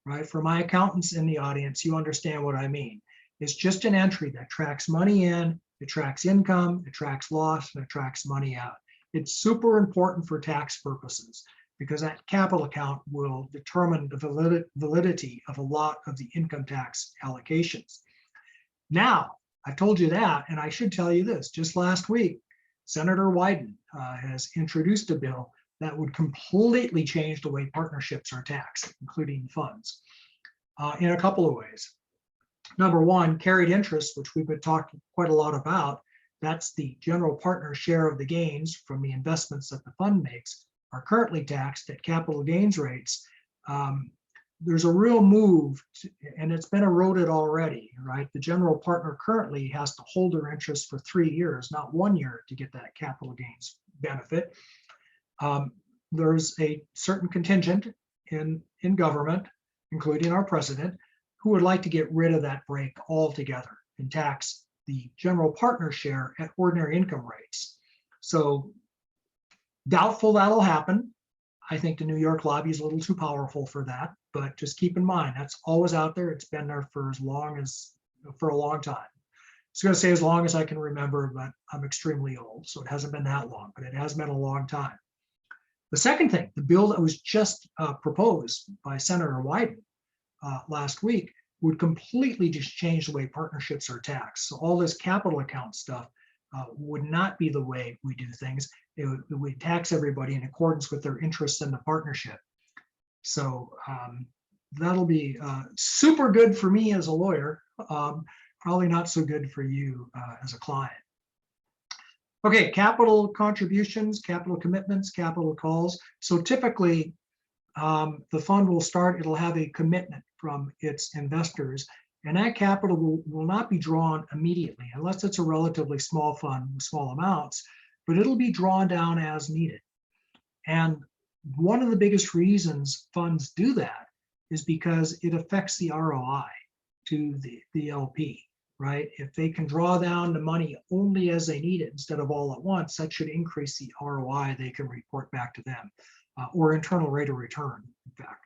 Right? For my accountants in the audience, you understand what I mean. It's just an entry that tracks money in It tracks income, it tracks loss, and it tracks money out. It's super important for tax purposes because that capital account will determine the validity of a lot of the income tax allocations. Now, I told you that, and I should tell you this. Just last week, Senator Wyden has introduced a bill that would completely change the way partnerships are taxed, including funds, in a couple of ways. Number one, carried interest, which we've been talking quite a lot about. That's the general partner share of the gains from the investments that the fund makes, are currently taxed at capital gains rates. There's a real move, and it's been eroded already, right? The general partner currently has to hold their interest for 3 years, not 1 year, to get that capital gains benefit. There's a certain contingent in government, including our president, who would like to get rid of that break altogether and tax the general partner share at ordinary income rates. So doubtful that'll happen. I think the New York lobby is a little too powerful for that, but just keep in mind, that's always out there. It's been there for a long time. I was going to say as long as I can remember, but I'm extremely old, so it hasn't been that long, but it has been a long time. The second thing, the bill that was just proposed by Senator Wyden last week would completely just change the way partnerships are taxed. So all this capital account stuff would not be the way we do things. It would tax everybody in accordance with their interests in the partnership. So that'll be super good for me as a lawyer, probably not so good for you as a client. Okay, capital contributions, capital commitments, capital calls. So typically, the fund will start, it'll have a commitment from its investors, and that capital will not be drawn immediately unless it's a relatively small fund with small amounts, but it'll be drawn down as needed. And one of the biggest reasons funds do that is because it affects the ROI to the LP, right? If they can draw down the money only as they need it instead of all at once, that should increase the ROI they can report back to them, or internal rate of return, in fact.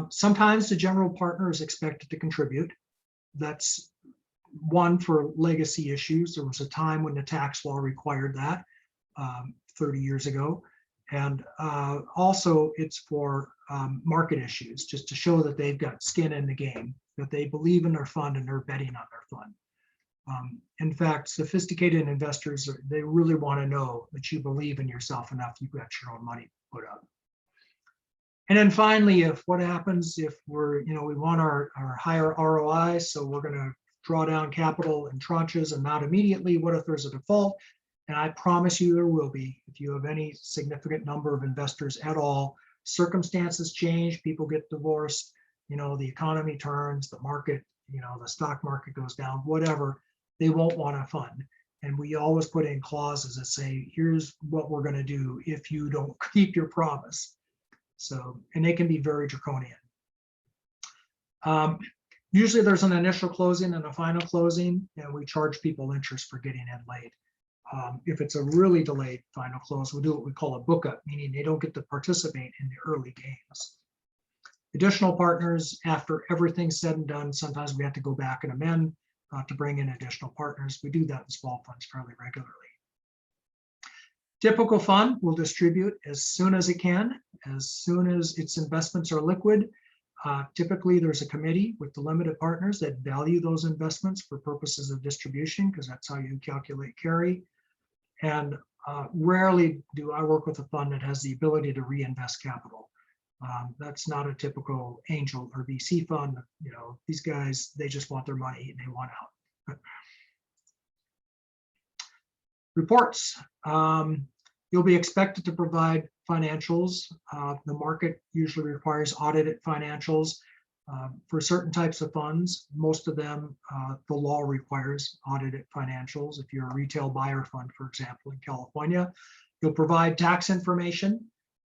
Sometimes the general partner is expected to contribute. That's one for legacy issues. There was a time when the tax law required that 30 years ago. And also it's for market issues, just to show that they've got skin in the game, that they believe in their fund and they're betting on their fund. In fact, sophisticated investors, they really want to know that you believe in yourself enough, you've got your own money put up. And then finally, what happens if we want our higher ROI, so we're going to draw down capital in tranches and not immediately. What if there's a default? And I promise you there will be. If you have any significant number of investors at all, circumstances change, people get divorced, the economy turns, the market, the stock market goes down, whatever, they won't want to fund. And we always put in clauses that say, here's what we're going to do if you don't keep your promise. So, and they can be very draconian. Usually there's an initial closing and a final closing, and we charge people interest for getting in late. If it's a really delayed final close, we'll do what we call a book up, meaning they don't get to participate in the early gains. Additional partners, after everything's said and done, sometimes we have to go back and amend to bring in additional partners. We do that in small funds fairly regularly. Typical fund will distribute as soon as it can, as soon as its investments are liquid. Typically, there's a committee with the limited partners that value those investments for purposes of distribution, because that's how you calculate carry. And rarely do I work with a fund that has the ability to reinvest capital. That's not a typical angel or VC fund. These guys, they just want their money and they want out. Reports. You'll be expected to provide financials. The market usually requires audited financials for certain types of funds. Most of them, the law requires audited financials. If you're a retail buyer fund, for example, in California, you'll provide tax information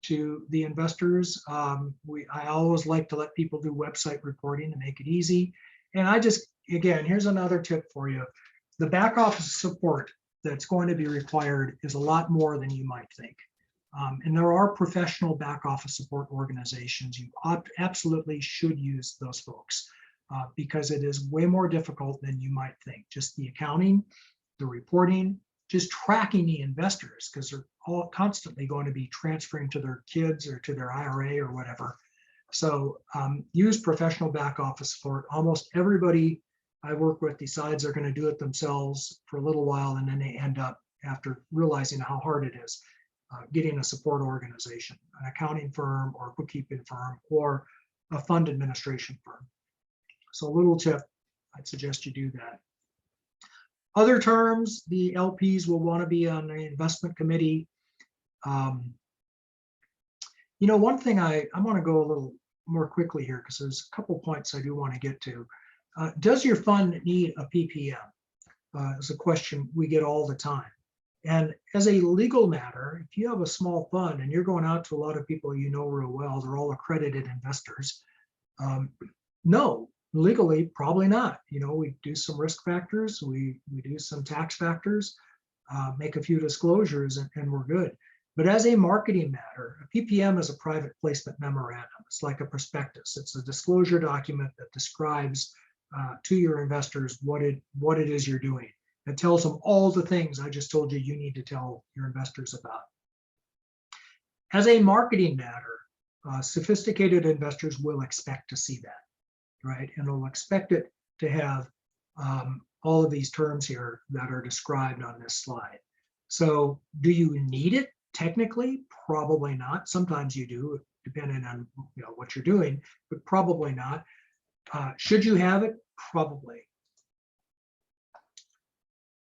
to the investors. I always like to let people do website reporting to make it easy. And again, here's another tip for you. The back office support that's going to be required is a lot more than you might think. And there are professional back office support organizations. You absolutely should use those folks. because it is way more difficult than you might think. Just the accounting, the reporting, just tracking the investors, because they're all constantly going to be transferring to their kids or to their IRA or whatever. So use professional back office support. Almost everybody I work with decides they're going to do it themselves for a little while, and then they end up, after realizing how hard it is, getting a support organization, an accounting firm or bookkeeping firm or a fund administration firm. So a little tip, I'd suggest you do that. Other terms, the LPs will want to be on the investment committee. One thing I want to go a little more quickly here, because there's a couple points I do want to get to. Does your fund need a PPM? Is a question we get all the time. And as a legal matter, if you have a small fund and you're going out to a lot of people you know real well, they're all accredited investors. No, legally, probably not. We do some risk factors, we do some tax factors, make a few disclosures, and we're good. But as a marketing matter, a PPM is a private placement memorandum. It's like a prospectus. It's a disclosure document that describes to your investors what it is you're doing. It tells them all the things I just told you you need to tell your investors about. As a marketing matter, sophisticated investors will expect to see that, right? And they'll expect it to have all of these terms here that are described on this slide. So do you need it? Technically, probably not. Sometimes you do, depending on what you're doing, but probably not. Should you have it? Probably.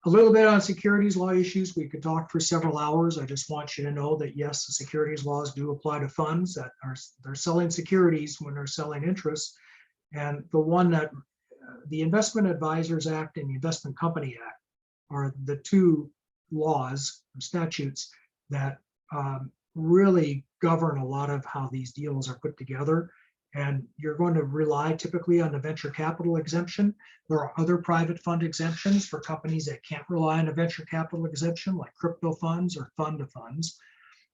A little bit on securities law issues. We could talk for several hours. I just want you to know that yes, the securities laws do apply to funds that they're selling securities when they're selling interests. And the one that the Investment Advisors Act and the Investment Company Act are the two laws or statutes that really govern a lot of how these deals are put together. And you're going to rely typically on the venture capital exemption. There are other private fund exemptions for companies that can't rely on a venture capital exemption, like crypto funds or fund of funds.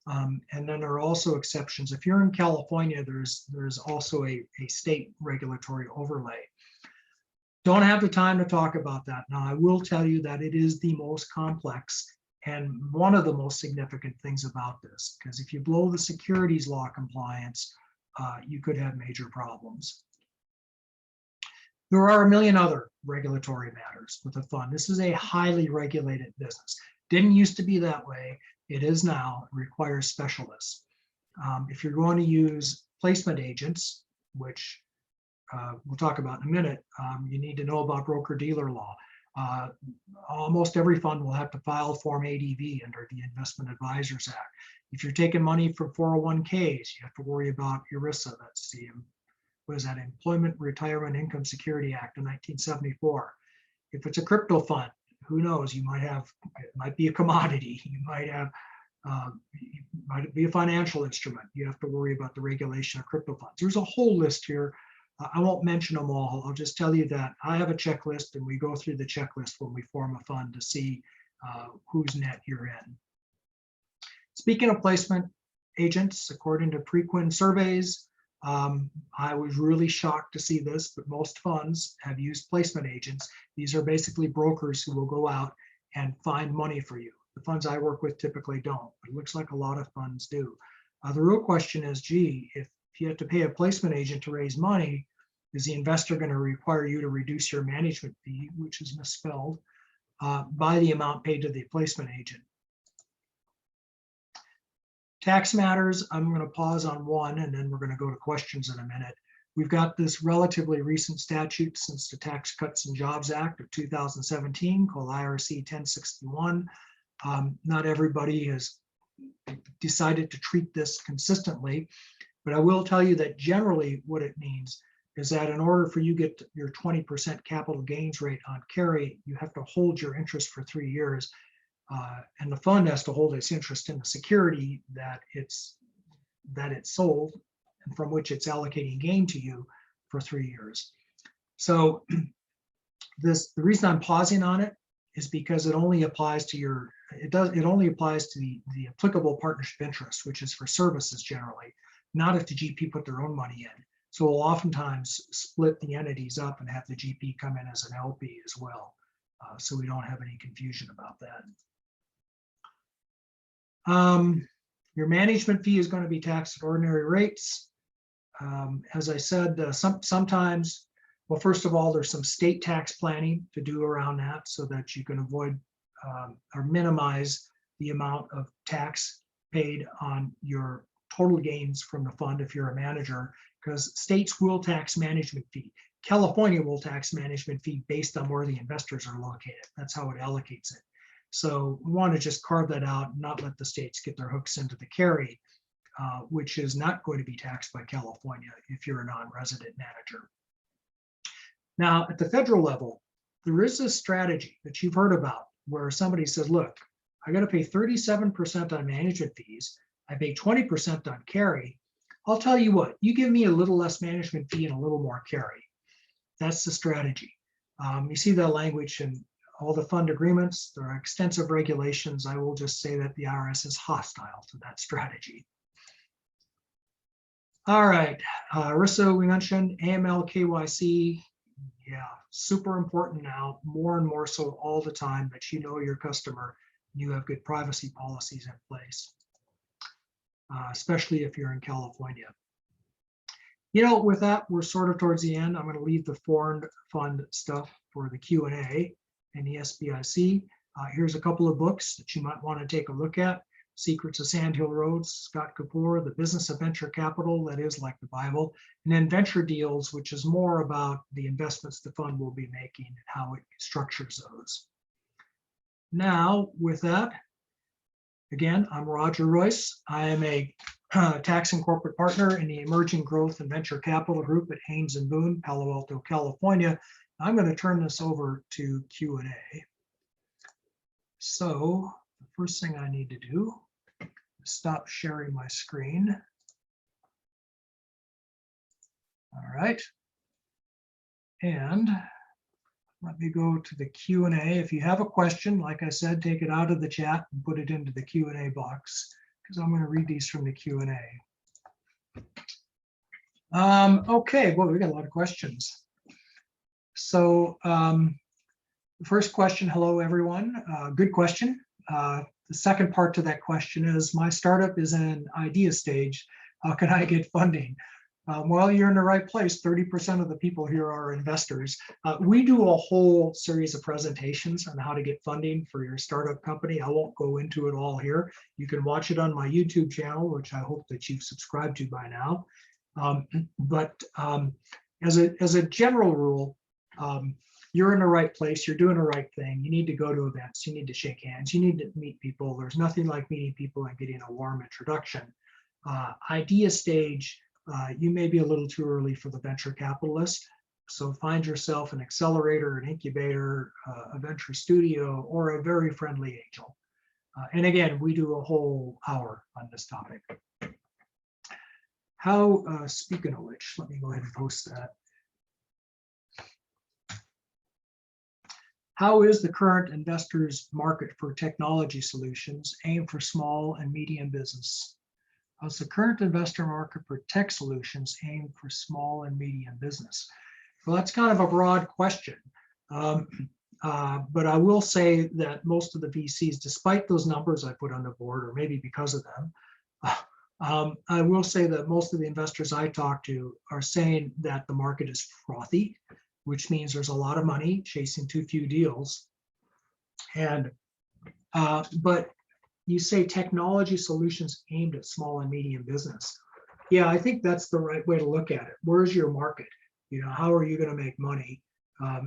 And then there are also exceptions. If you're in California, there's also a state regulatory overlay. Don't have the time to talk about that now. I will tell you that it is the most complex and one of the most significant things about this, because if you blow the securities law compliance, you could have major problems. There are a million other regulatory matters with a fund. This is a highly regulated business. Didn't used to be that way. It is now. It requires specialists. If you're going to use placement agents, which we'll talk about in a minute, you need to know about broker-dealer law. Almost every fund will have to file Form ADV under the Investment Advisors Act. If you're taking money from 401ks, you have to worry about ERISA. That's the, what is that, Employment Retirement Income Security Act of 1974. If it's a crypto fund, who knows? You might have, it might be a commodity. You might have, it might be a financial instrument. You have to worry about the regulation of crypto funds. There's a whole list here. I won't mention them all. I'll just tell you that I have a checklist, and we go through the checklist when we form a fund to see whose net you're in. Speaking of placement agents, according to Preqin surveys, I was really shocked to see this, but most funds have used placement agents. These are basically brokers who will go out and find money for you. The funds I work with typically don't, but it looks like a lot of funds do. The real question is, gee, if you have to pay a placement agent to raise money, is the investor going to require you to reduce your management fee, which is misspelled, by the amount paid to the placement agent? Tax matters, I'm going to pause on one, and then we're going to go to questions in a minute. We've got this relatively recent statute since the Tax Cuts and Jobs Act of 2017 called IRC 1061. Not everybody has decided to treat this consistently, but I will tell you that generally what it means is that in order for you to get your 20% capital gains rate on carry, you have to hold your interest for 3 years. And the fund has to hold its interest in the security that it's sold and from which it's allocating gain to you for 3 years. So the reason I'm pausing on it is because it only applies to it only applies to the applicable partnership interest, which is for services generally, not if the GP put their own money in. So we'll oftentimes split the entities up and have the GP come in as an LP as well. So we don't have any confusion about that. Your management fee is going to be taxed at ordinary rates. As I said, sometimes, well, first of all, there's some state tax planning to do around that so that you can avoid or minimize the amount of tax paid on your total gains from the fund if you're a manager, because states will tax management fee. California will tax management fee based on where the investors are located. That's how it allocates it. So we want to just carve that out and not let the states get their hooks into the carry, which is not going to be taxed by California if you're a non-resident manager. Now, at the federal level, there is a strategy that you've heard about where somebody says, look, I got to pay 37% on management fees. I pay 20% on carry. I'll tell you what, you give me a little less management fee and a little more carry. That's the strategy. You see that language in all the fund agreements. There are extensive regulations. I will just say that the IRS is hostile to that strategy. All right, RISA, we mentioned AML, KYC. Yeah, super important now, more and more so all the time, that you know your customer, you have good privacy policies in place, especially if you're in California. You know, with that, we're sort of towards the end. I'm going to leave the foreign fund stuff for the Q&A and the SBIC. Here's a couple of books that you might want to take a look at. Secrets of Sand Hill Road, Scott Kapoor, The Business of Venture Capital, that is like the Bible, and then Venture Deals, which is more about the investments the fund will be making and how it structures those. Now, with that, again, I'm Roger Royce. I am a tax and corporate partner in the Emerging Growth and Venture Capital Group at Haynes & Boone, Palo Alto, California. I'm going to turn this over to Q&A. So the first thing I need to do is stop sharing my screen. All right. And let me go to the Q&A. If you have a question, like I said, take it out of the chat and put it into the Q&A box, because I'm going to read these from the Q&A. Okay, well, we got a lot of questions. So the first question, hello, everyone. Good question. The second part to that question is, my startup is in an idea stage. How can I get funding? Well, you're in the right place. 30% of the people here are investors. We do a whole series of presentations on how to get funding for your startup company. I won't go into it all here. You can watch it on my YouTube channel, which I hope that you've subscribed to by now. As a general rule, you're in the right place. You're doing the right thing. You need to go to events. You need to shake hands. You need to meet people. There's nothing like meeting people and getting a warm introduction. Idea stage, you may be a little too early for the venture capitalist. So find yourself an accelerator, an incubator, a venture studio, or a very friendly angel. And again, we do a whole hour on this topic. How, speaking of which, let me go ahead and post that. How is the current investors market for technology solutions aimed for small and medium business? How's the current investor market for tech solutions aimed for small and medium business? Well, that's kind of a broad question. But I will say that most of the VCs, despite those numbers I put on the board, or maybe because of them, I will say that most of the investors I talk to are saying that the market is frothy, which means there's a lot of money chasing too few deals. And but you say technology solutions aimed at small and medium business. Yeah, I think that's the right way to look at it. Where's your market? You know, how are you going to make money?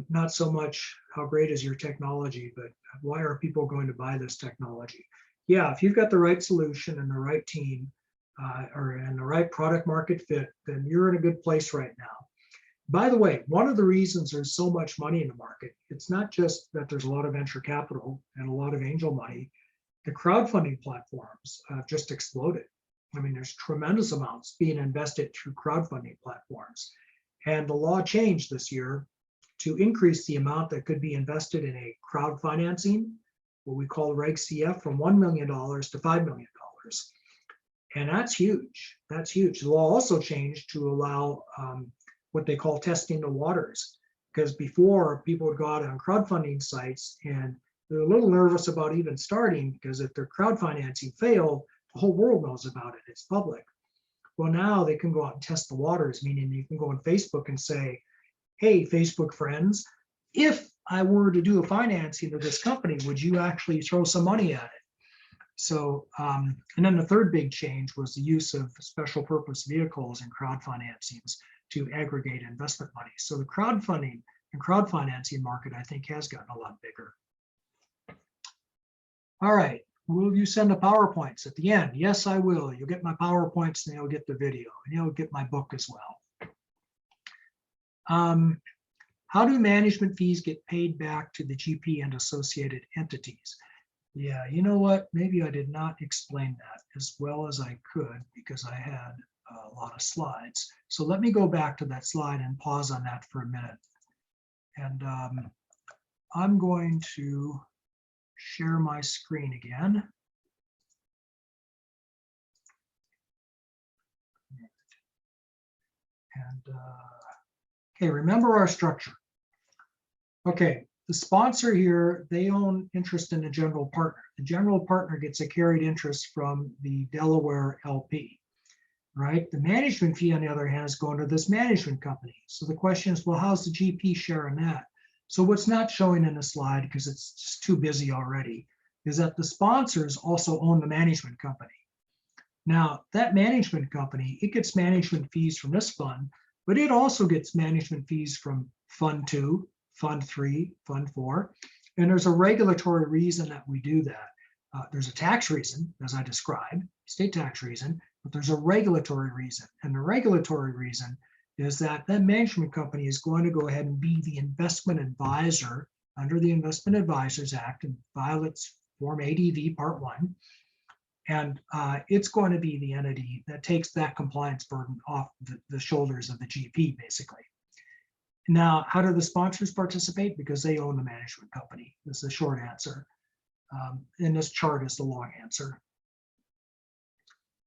Not so much how great is your technology, but why are people going to buy this technology? Yeah, if you've got the right solution and the right team and the right product market fit, then you're in a good place right now. By the way, one of the reasons there's so much money in the market, it's not just that there's a lot of venture capital and a lot of angel money. The crowdfunding platforms have just exploded. I mean, there's tremendous amounts being invested through crowdfunding platforms. And the law changed this year to increase the amount that could be invested in a crowd financing, what we call Reg CF, from $1 million to $5 million. And that's huge. That's huge. The law also changed to allow what they call testing the waters, because before people would go out on crowdfunding sites and they're a little nervous about even starting, because if their crowdfinancing failed, the whole world knows about it. It's public. Well, now they can go out and test the waters, meaning you can go on Facebook and say, hey, Facebook friends, if I were to do a financing of this company, would you actually throw some money at it? So, and then the third big change was the use of special purpose vehicles and crowd financings to aggregate investment money. So the crowdfunding and crowd financing market, I think, has gotten a lot bigger. All right, will you send the PowerPoints at the end? Yes, I will. You'll get my PowerPoints and you'll get the video and you'll get my book as well. How do management fees get paid back to the GP and associated entities? Yeah, you know what? Maybe I did not explain that as well as I could because I had a lot of slides. So let me go back to that slide and pause on that for a minute. And I'm going to share my screen again. And okay, remember our structure. Okay, the sponsor here, they own interest in the general partner. The general partner gets a carried interest from the Delaware LP, right? The management fee, on the other hand, is going to this management company. So the question is, well, how's the GP sharing that? So what's not showing in the slide, because it's just too busy already, is that the sponsors also own the management company. Now, that management company, it gets management fees from this fund, but it also gets management fees from Fund 2, Fund 3, Fund 4. And there's a regulatory reason that we do that. There's a tax reason, as I described, state tax reason, but there's a regulatory reason. And the regulatory reason is that that management company is going to go ahead and be the investment advisor under the Investment Advisors Act and violates Form ADV Part 1. And it's going to be the entity that takes that compliance burden off the shoulders of the GP, basically. Now, how do the sponsors participate? Because they own the management company. This is the short answer. And this chart is the long answer.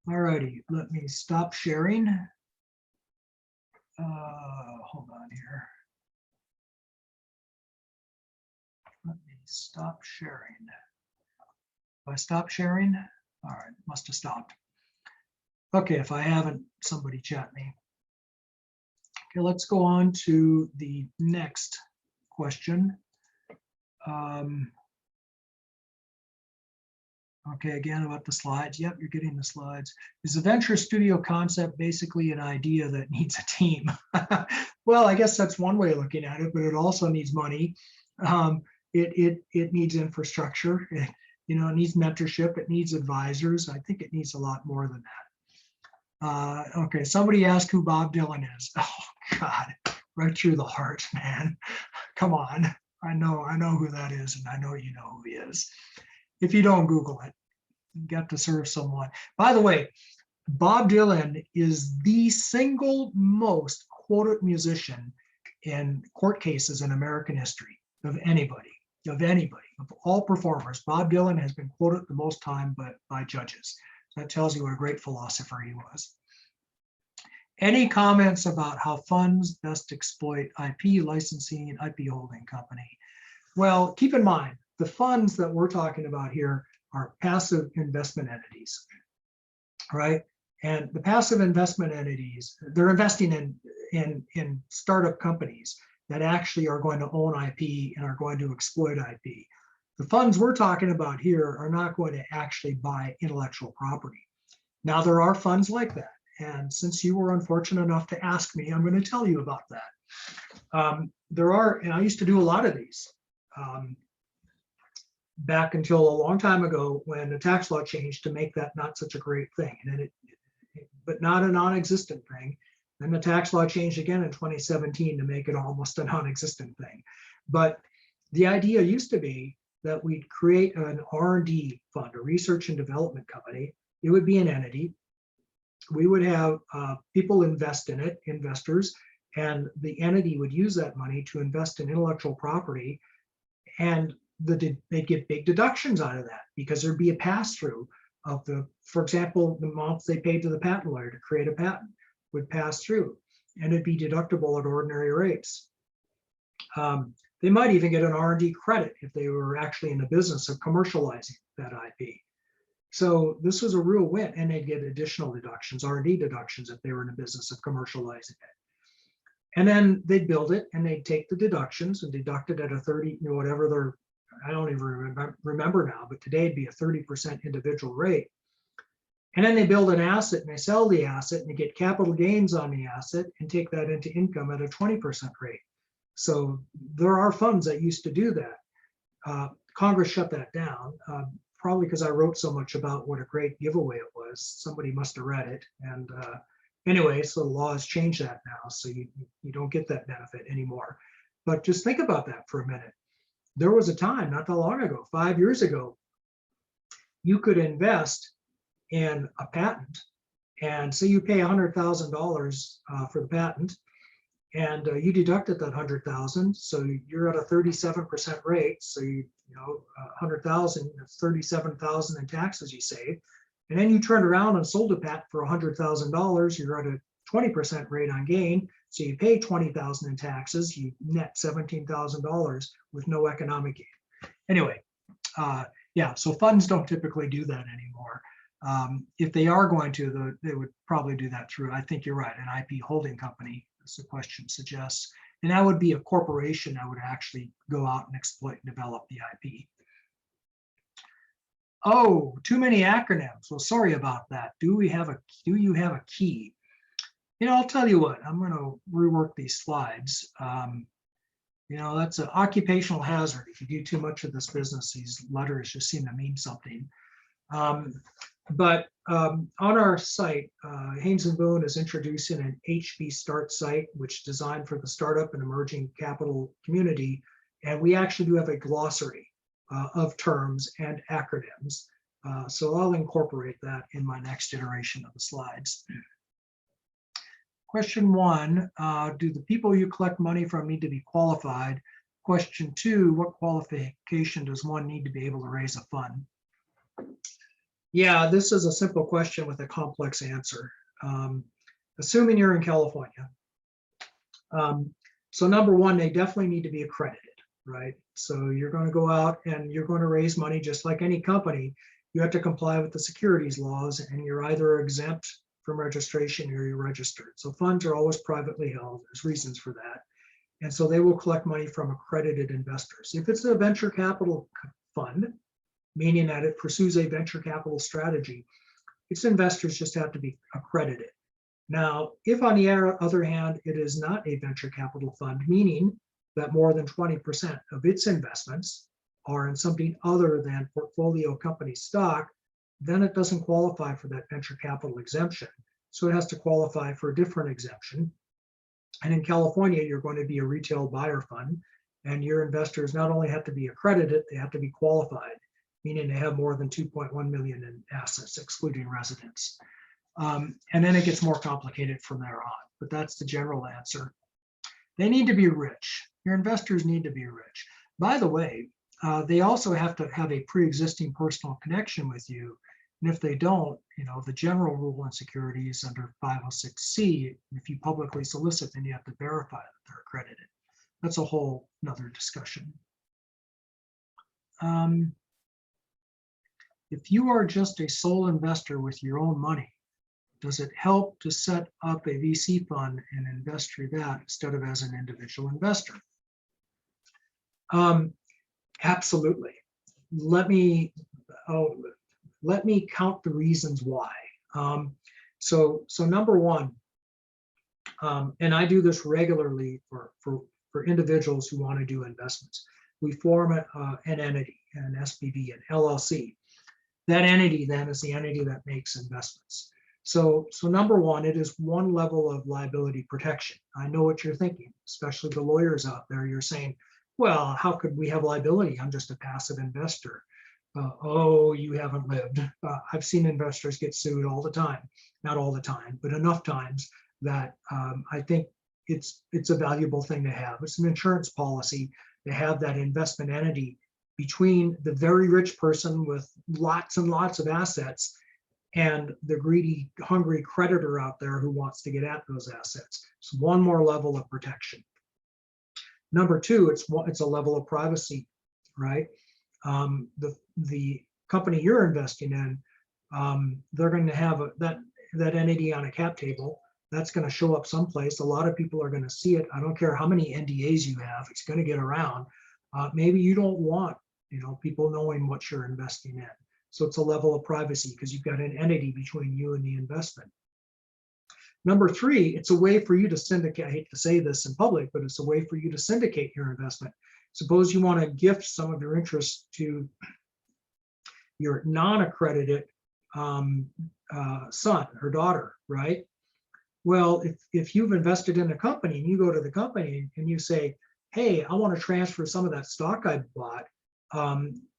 All righty, let me stop sharing. Hold on here. Let me stop sharing. If I stop sharing, all right, must have stopped. Okay, if I haven't, somebody chat me. Okay, let's go on to the next question. Okay, again, about the slides. Yep, you're getting the slides. Is the venture studio concept basically an idea that needs a team? Well, I guess that's one way of looking at it, but it also needs money. It needs infrastructure. It needs mentorship. It needs advisors. I think it needs a lot more than that. Okay, somebody asked who Bob Dylan is. Oh God, right through the heart, man. Come on, I know who that is, and I know you know who he is. If you don't, Google it. You got to serve someone. By the way, Bob Dylan is the single most quoted musician in court cases in American history of anybody, of all performers. Bob Dylan has been quoted the most time by judges. That tells you what a great philosopher he was. Any comments about how funds best exploit IP licensing and IP holding company? Well, keep in mind, the funds that we're talking about here are passive investment entities, right? And the passive investment entities, they're investing in startup companies that actually are going to own IP and are going to exploit IP. The funds we're talking about here are not going to actually buy intellectual property. Now, there are funds like that. And since you were unfortunate enough to ask me, I'm going to tell you about that. There are, and I used to do a lot of these back until a long time ago when the tax law changed to make that not such a great thing, and then but not a non-existent thing. Then the tax law changed again in 2017 to make it almost a non-existent thing. But the idea used to be that we'd create an R&D fund, a research and development company. It would be an entity. We would have people invest in it, investors, and the entity would use that money to invest in intellectual property, and they'd get big deductions out of that because there'd be a pass-through of the, for example, the amount they paid to the patent lawyer to create a patent would pass through, and it'd be deductible at ordinary rates. They might even get an R&D credit if they were actually in the business of commercializing that IP. So this was a real win, and they'd get additional deductions, R&D deductions, if they were in the business of commercializing it. And then they'd build it, and they'd take the deductions and deduct it at a 30, whatever their, I don't even remember now, but today it'd be a 30% individual rate. And then they build an asset and they sell the asset and they get capital gains on the asset and take that into income at a 20% rate. So there are funds that used to do that. Congress shut that down, probably because I wrote so much about what a great giveaway it was. Somebody must have read it. And anyway, so the law has changed that now. So you don't get that benefit anymore. But just think about that for a minute. There was a time not that long ago, 5 years ago, you could invest in a patent, and say you pay $100,000 for the patent, and you deducted that 100,000, so you're at a 37% rate. So you know 100,000, that's 37,000 in taxes you save, and then you turned around and sold a patent for $100,000. You're at a 20% rate on gain, so you pay 20,000 in taxes. You net $17,000 with no economic gain. Anyway, yeah, so funds don't typically do that anymore. If they are going to, they would probably do that through, I think you're right, an IP holding company, as the question suggests. And that would be a corporation that would actually go out and exploit and develop the IP. Oh, too many acronyms. Well, sorry about that. Do you have a key? I'll tell you what, I'm going to rework these slides. That's an occupational hazard. If you do too much of this business, these letters just seem to mean something. But on our site, Haynes & Boone is introducing an HB Start site, which is designed for the startup and emerging capital community. And we actually do have a glossary of terms and acronyms. So I'll incorporate that in my next iteration of the slides. Question 1, do the people you collect money from need to be qualified? Question 2, what qualification does one need to be able to raise a fund? Yeah, this is a simple question with a complex answer. Assuming you're in California. So number one, they definitely need to be accredited, right? So you're going to go out and you're going to raise money just like any company. You have to comply with the securities laws, and you're either exempt from registration or you're registered. So funds are always privately held. There's reasons for that. And so they will collect money from accredited investors. If it's a venture capital fund, meaning that it pursues a venture capital strategy, its investors just have to be accredited. Now, if on the other hand, it is not a venture capital fund, meaning that more than 20% of its investments are in something other than portfolio company stock, then it doesn't qualify for that venture capital exemption. So it has to qualify for a different exemption. And in California, you're going to be a retail buyer fund, and your investors not only have to be accredited, they have to be qualified, meaning they have more than 2.1 million in assets, excluding residents. And then it gets more complicated from there on, but that's the general answer. They need to be rich. Your investors need to be rich. By the way, they also have to have a pre-existing personal connection with you. And if they don't, the general rule on securities under 506C, if you publicly solicit, then you have to verify that they're accredited. That's a whole nother discussion. If you are just a sole investor with your own money, does it help to set up a VC fund and invest through that instead of as an individual investor? Absolutely. Let me count the reasons why. So number one, and I do this regularly for individuals who want to do investments. We form an entity, an SPV, an LLC. That entity then is the entity that makes investments. So number one, it is one level of liability protection. I know what you're thinking, especially the lawyers out there. You're saying, well, how could we have liability? I'm just a passive investor. Oh, you haven't lived. I've seen investors get sued all the time. Not all the time, but enough times that I think it's a valuable thing to have. It's an insurance policy to have that investment entity between the very rich person with lots and lots of assets and the greedy, hungry creditor out there who wants to get at those assets. It's one more level of protection. Number two, it's a level of privacy, right? The company you're investing in, they're going to have that entity on a cap table. That's going to show up someplace. A lot of people are going to see it. I don't care how many NDAs you have, it's going to get around. Maybe you don't want, people knowing what you're investing in. So it's a level of privacy because you've got an entity between you and the investment. Number three, it's a way for you to syndicate. I hate to say this in public, but it's a way for you to syndicate your investment. Suppose you want to gift some of your interest to your non-accredited son or daughter, right? Well, if you've invested in a company and you go to the company and you say, hey, I want to transfer some of that stock I bought,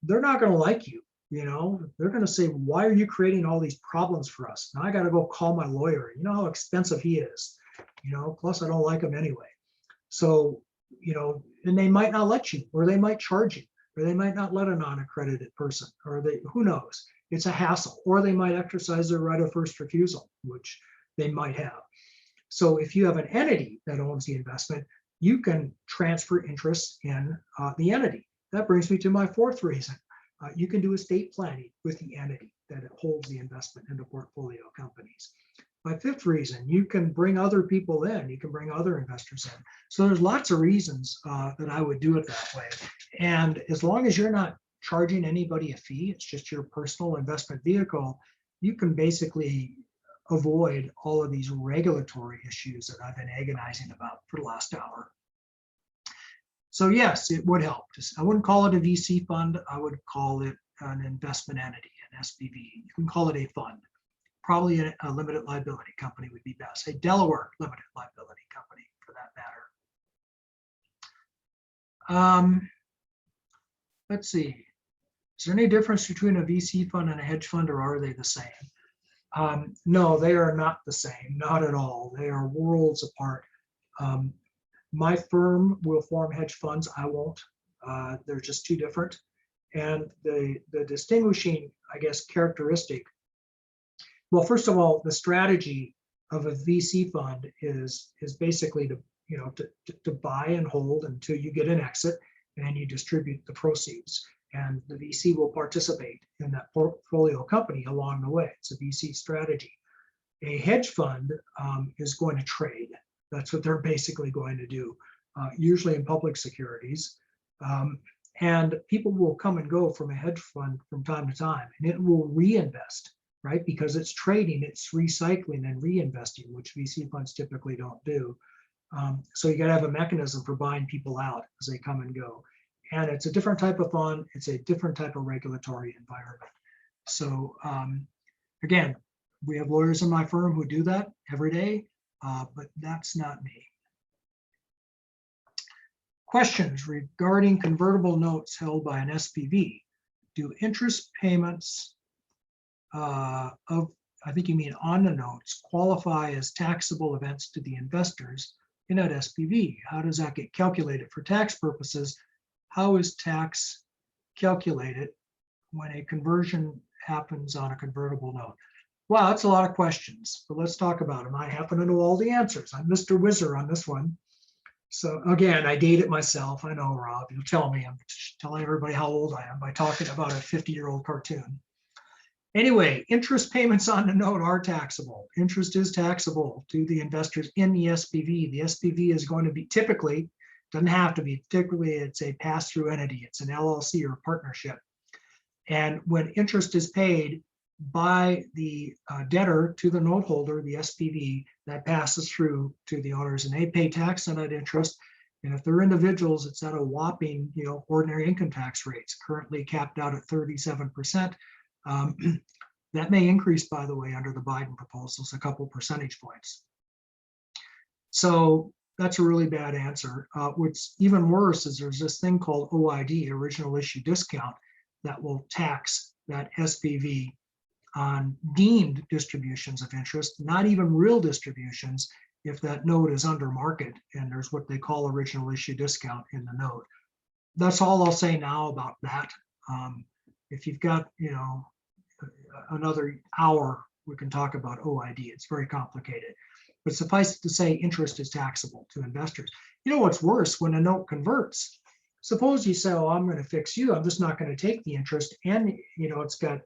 they're not going to like you. They're going to say, why are you creating all these problems for us? Now I got to go call my lawyer. You know how expensive he is, plus I don't like him anyway. So, and they might not let you, or they might charge you, or they might not let a non-accredited person, or who knows, it's a hassle, or they might exercise their right of first refusal, which they might have. So if you have an entity that owns the investment, you can transfer interest in the entity. That brings me to my fourth reason. You can do estate planning with the entity that holds the investment in the portfolio companies. My fifth reason, you can bring other people in, you can bring other investors in. So there's lots of reasons that I would do it that way. And as long as you're not charging anybody a fee, it's just your personal investment vehicle, you can basically avoid all of these regulatory issues that I've been agonizing about for the last hour. So yes, it would help. I wouldn't call it a VC fund. I would call it an investment entity, an SPV. You can call it a fund. Probably a limited liability company would be best. A Delaware limited liability company, for that matter. Let's see. Is there any difference between a VC fund and a hedge fund, or are they the same? No, they are not the same. Not at all. They are worlds apart. My firm will form hedge funds. I won't. They're just too different. And the distinguishing, I guess, characteristic. Well, first of all, the strategy of a VC fund is basically to buy and hold until you get an exit, and then you distribute the proceeds. And the VC will participate in that portfolio company along the way. It's a VC strategy. A hedge fund is going to trade. That's what they're basically going to do, usually in public securities. And people will come and go from a hedge fund from time to time, and it will reinvest, right? Because it's trading, it's recycling and reinvesting, which VC funds typically don't do. So you got to have a mechanism for buying people out as they come and go. And it's a different type of fund. It's a different type of regulatory environment. So again, we have lawyers in my firm who do that every day. But that's not me. Questions regarding convertible notes held by an SPV. Do interest payments I think you mean on the notes, qualify as taxable events to the investors in that SPV? How does that get calculated for tax purposes? How is tax calculated when a conversion happens on a convertible note? Wow, that's a lot of questions, but let's talk about them. I happen to know all the answers. I'm Mr. Whizzer on this one. So again, I date it myself. I know, Rob, you'll tell me. I'm telling everybody how old I am by talking about a 50-year-old cartoon. Anyway, interest payments on the note are taxable. Interest is taxable to the investors in the SPV. The SPV is going to be typically, doesn't have to be, typically it's a pass-through entity. It's an LLC or partnership. And when interest is paid by the debtor to the note holder, the SPV, that passes through to the owners, and they pay tax on that interest. And if they're individuals, it's at a whopping, ordinary income tax rates, currently capped out at 37%. That may increase, by the way, under the Biden proposals, a couple percentage points. So that's a really bad answer. What's even worse is there's this thing called OID, original issue discount, that will tax that SPV on deemed distributions of interest, not even real distributions, if that note is under market and there's what they call original issue discount in the note. that's all I'll say now about that. If you've got, another hour, we can talk about OID. It's very complicated. But suffice it to say, interest is taxable to investors. You know what's worse? When a note converts, suppose you say, oh, I'm going to fix you. I'm just not going to take the interest. And, it's got,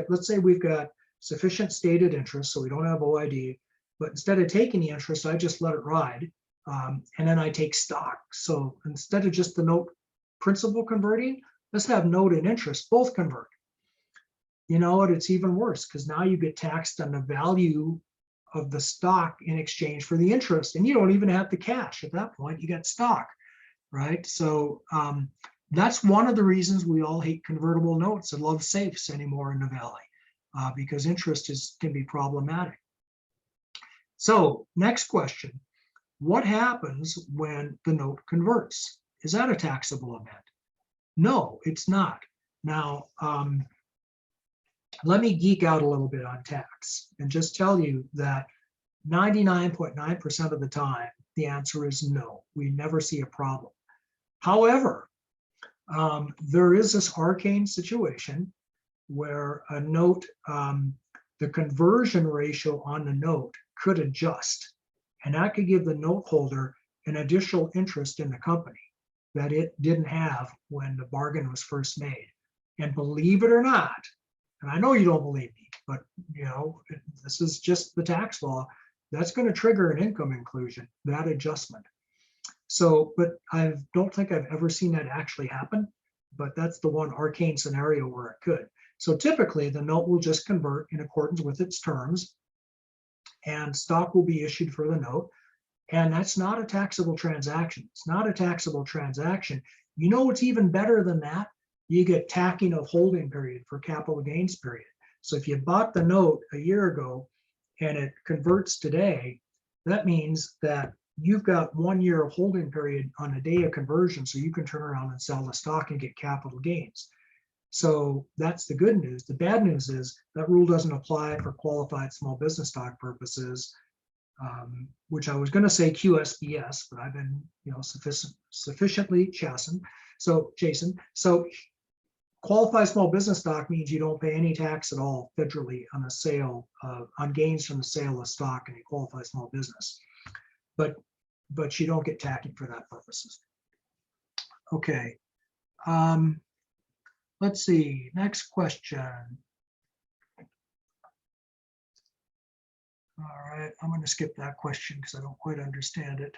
let's say we've got sufficient stated interest, so we don't have OID. But instead of taking the interest, I just let it ride. And then I take stock. So instead of just the note principal converting, let's have note and interest both convert. You know what? It's even worse because now you get taxed on the value of the stock in exchange for the interest, and you don't even have the cash at that point. You got stock, right? So that's one of the reasons we all hate convertible notes and love safes anymore in the Valley, because interest can be problematic. So next question: what happens when the note converts? Is that a taxable event? No, it's not. Now, let me geek out a little bit on tax and just tell you that 99.9% of the time, the answer is no. We never see a problem. However, there is this arcane situation where a note, the conversion ratio on the note could adjust, and that could give the note holder an additional interest in the company that it didn't have when the bargain was first made. And believe it or not, and I know you don't believe me, but this is just the tax law, that's going to trigger an income inclusion, that adjustment. So, but I don't think I've ever seen that actually happen, but that's the one arcane scenario where it could. So typically the note will just convert in accordance with its terms, and stock will be issued for the note. And that's not a taxable transaction. It's not a taxable transaction. You know what's even better than that? You get tacking of holding period for capital gains period. So if you bought the note a year ago and it converts today, that means that you've got 1 year of holding period on the day of conversion, so you can turn around and sell the stock and get capital gains. So that's the good news. The bad news is that rule doesn't apply for qualified small business stock purposes, which I was going to say QSBS, but I've been sufficiently chastened. So Jason, so qualified small business stock means you don't pay any tax at all federally on a sale on gains from the sale of stock in a qualified small business, but you don't get tacking for that purposes. Okay, let's see. Next question. All right, I'm going to skip that question because I don't quite understand it.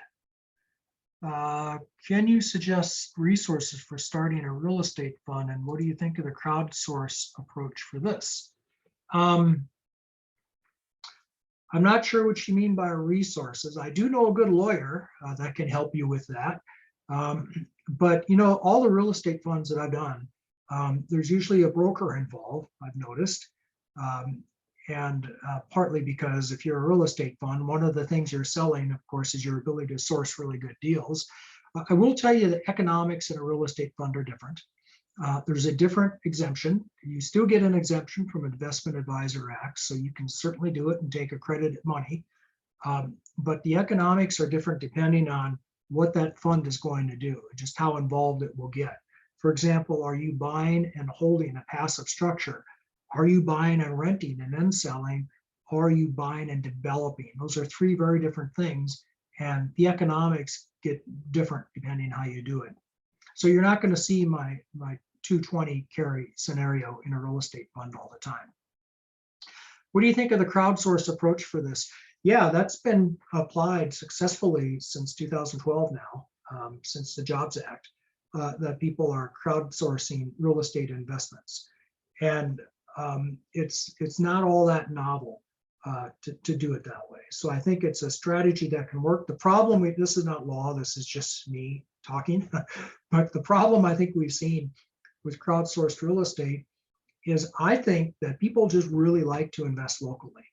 Can you suggest resources for starting a real estate fund, and what do you think of the crowdsource approach for this? I'm not sure what you mean by resources. I do know a good lawyer that can help you with that. But all the real estate funds that I've done, there's usually a broker involved, I've noticed. And partly because if you're a real estate fund, one of the things you're selling, of course, is your ability to source really good deals. I will tell you that economics in a real estate fund are different. There's a different exemption. You still get an exemption from Investment Advisor Act, so you can certainly do it and take accredited money. But the economics are different depending on what that fund is going to do, just how involved it will get. For example, are you buying and holding a passive structure? Are you buying and renting and then selling? Or are you buying and developing? Those are three very different things, and the economics get different depending on how you do it. So you're not going to see my 220 carry scenario in a real estate fund all the time. What do you think of the crowdsource approach for this? Yeah, that's been applied successfully since 2012 now, since the Jobs Act, that people are crowdsourcing real estate investments. And it's not all that novel to do it that way. So I think it's a strategy that can work. The problem, this is not law, this is just me talking, but the problem I think we've seen with crowdsourced real estate is I think that people just really like to invest locally,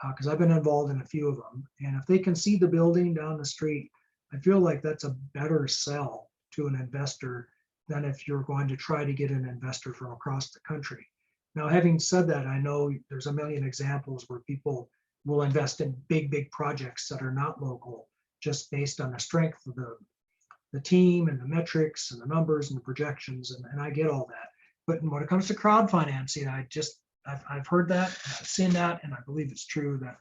because I've been involved in a few of them. And if they can see the building down the street, I feel like that's a better sell to an investor than if you're going to try to get an investor from across the country. Now, having said that, I know there's a million examples where people will invest in big projects that are not local, just based on the strength of the team and the metrics and the numbers and the projections, and I get all that. But when it comes to crowd financing, I've heard that, and I've seen that, and I believe it's true that,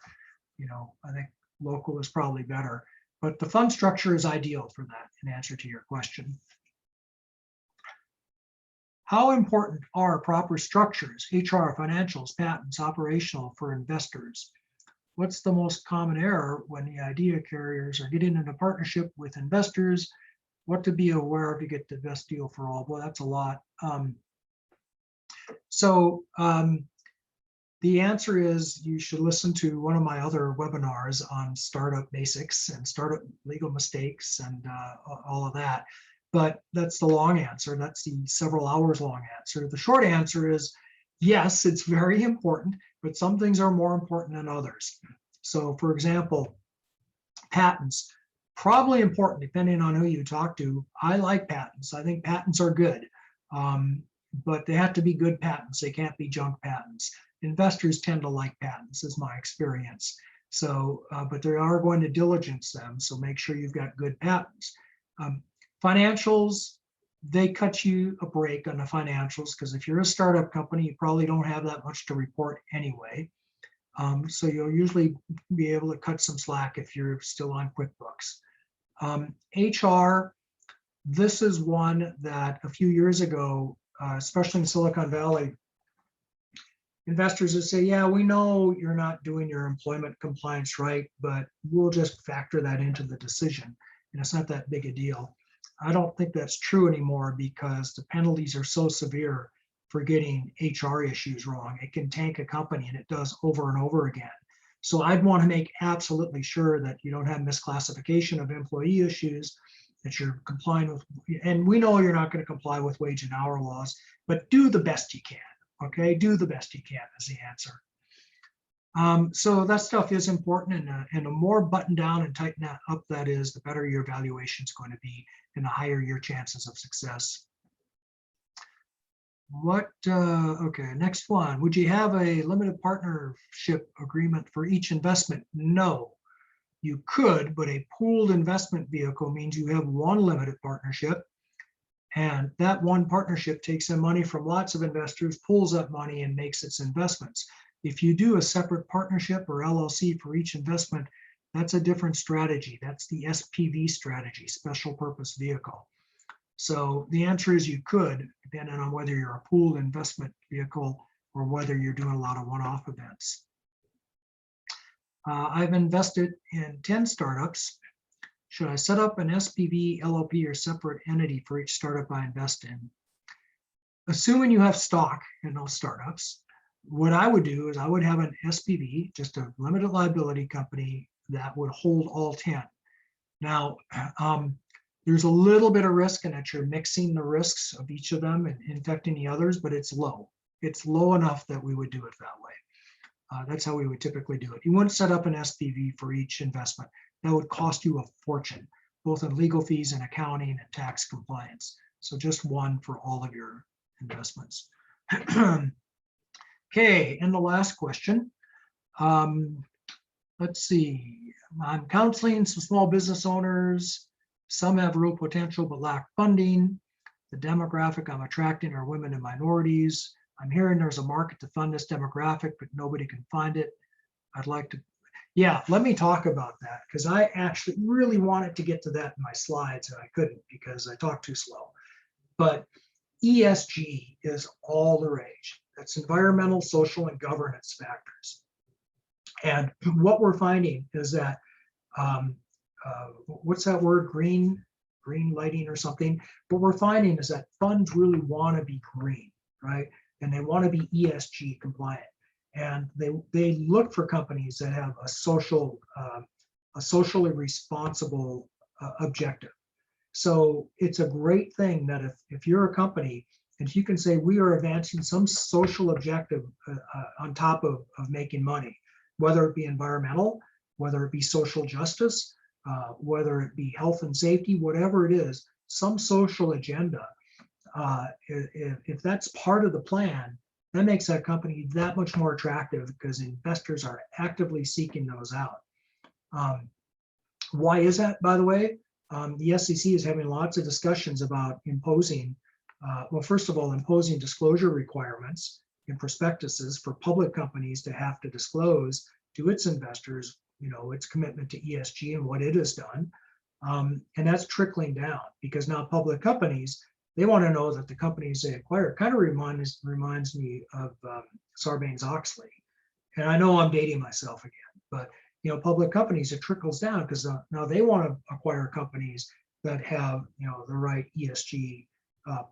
I think local is probably better. But the fund structure is ideal for that, in answer to your question. How important are proper structures, HR, financials, patents, operational for investors? What's the most common error when the idea carriers are getting into partnership with investors? What to be aware of to get the best deal for all? Well, that's a lot. The answer is you should listen to one of my other webinars on startup basics and startup legal mistakes and all of that. But that's the long answer. That's the several hours long answer. The short answer is yes, it's very important, but some things are more important than others. So for example, patents, probably important depending on who you talk to. I like patents. I think patents are good, but they have to be good patents. They can't be junk patents. Investors tend to like patents, is my experience. So, but they are going to diligence them. So make sure you've got good patents. Financials, they cut you a break on the financials because if you're a startup company, you probably don't have that much to report anyway. So you'll usually be able to cut some slack if you're still on QuickBooks. HR, this is one that a few years ago, especially in Silicon Valley, investors would say, yeah, we know you're not doing your employment compliance right, but we'll just factor that into the decision. And it's not that big a deal. I don't think that's true anymore because the penalties are so severe for getting HR issues wrong. It can tank a company, and it does over and over again. So I'd want to make absolutely sure that you don't have misclassification of employee issues, that you're complying with, and we know you're not going to comply with wage and hour laws, but do the best you can. Okay, do the best you can is the answer. So that stuff is important, and the more buttoned down and tighten that up that is, the better your valuation is going to be, and the higher your chances of success. Okay, next one. Would you have a limited partnership agreement for each investment? No, you could, but a pooled investment vehicle means you have one limited partnership, and that one partnership takes in money from lots of investors, pulls that money, and makes its investments. If you do a separate partnership or LLC for each investment, that's a different strategy. That's the SPV strategy, special purpose vehicle. So the answer is you could, depending on whether you're a pooled investment vehicle or whether you're doing a lot of one-off events. I've invested in 10 startups. Should I set up an SPV, LLP, or separate entity for each startup I invest in? Assuming you have stock in those startups, what I would do is I would have an SPV, just a limited liability company that would hold all 10. Now, there's a little bit of risk in that you're mixing the risks of each of them and infecting the others, but it's low. It's low enough that we would do it that way. That's how we would typically do it. You wouldn't set up an SPV for each investment. That would cost you a fortune, both in legal fees and accounting and tax compliance. So just one for all of your investments. Okay, and the last question. Let's see. I'm counseling some small business owners. Some have real potential but lack funding. The demographic I'm attracting are women and minorities. I'm hearing there's a market to fund this demographic, but nobody can find it. I'd like to, yeah, let me talk about that because I actually really wanted to get to that in my slides and I couldn't because I talked too slow. But ESG is all the rage. That's environmental, social, and governance factors. And what we're finding is that, what's that word, green lighting or something? What we're finding is that funds really want to be green, right? And they want to be ESG compliant. And they look for companies that have a socially responsible objective. So it's a great thing that if you're a company, and you can say we are advancing some social objective on top of making money, whether it be environmental, whether it be social justice, whether it be health and safety, whatever it is, some social agenda. If that's part of the plan, that makes that company that much more attractive because investors are actively seeking those out. Why is that, by the way? The SEC is having lots of discussions about imposing, well, first of all, imposing disclosure requirements in prospectuses for public companies to have to disclose to its investors, its commitment to ESG and what it has done. And that's trickling down because now public companies, they want to know that the companies they acquire. Kind of reminds me of Sarbanes-Oxley. And I know I'm dating myself again, but public companies, it trickles down because now they want to acquire companies that have the right ESG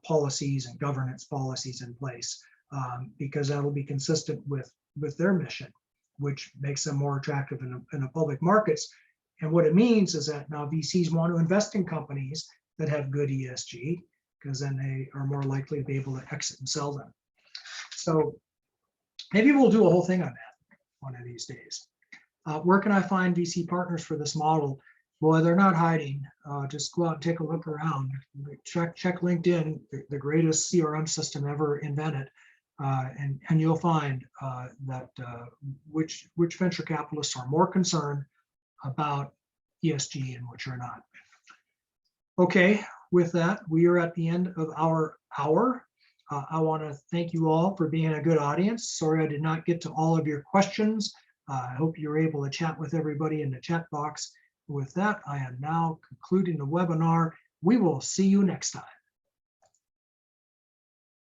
policies and governance policies in place, because that'll be consistent with their mission, which makes them more attractive in the public markets. And what it means is that now VCs want to invest in companies that have good ESG, because then they are more likely to be able to exit and sell them. So maybe we'll do a whole thing on that one of these days. Where can I find VC partners for this model? Boy, they're not hiding. Just go out and take a look around. Check LinkedIn, the greatest CRM system ever invented, and you'll find that which venture capitalists are more concerned about ESG and which are not. Okay, with that, we are at the end of our hour. I want to thank you all for being a good audience. Sorry I did not get to all of your questions. I hope you're able to chat with everybody in the chat box. With that, I am now concluding the webinar. We will see you next time.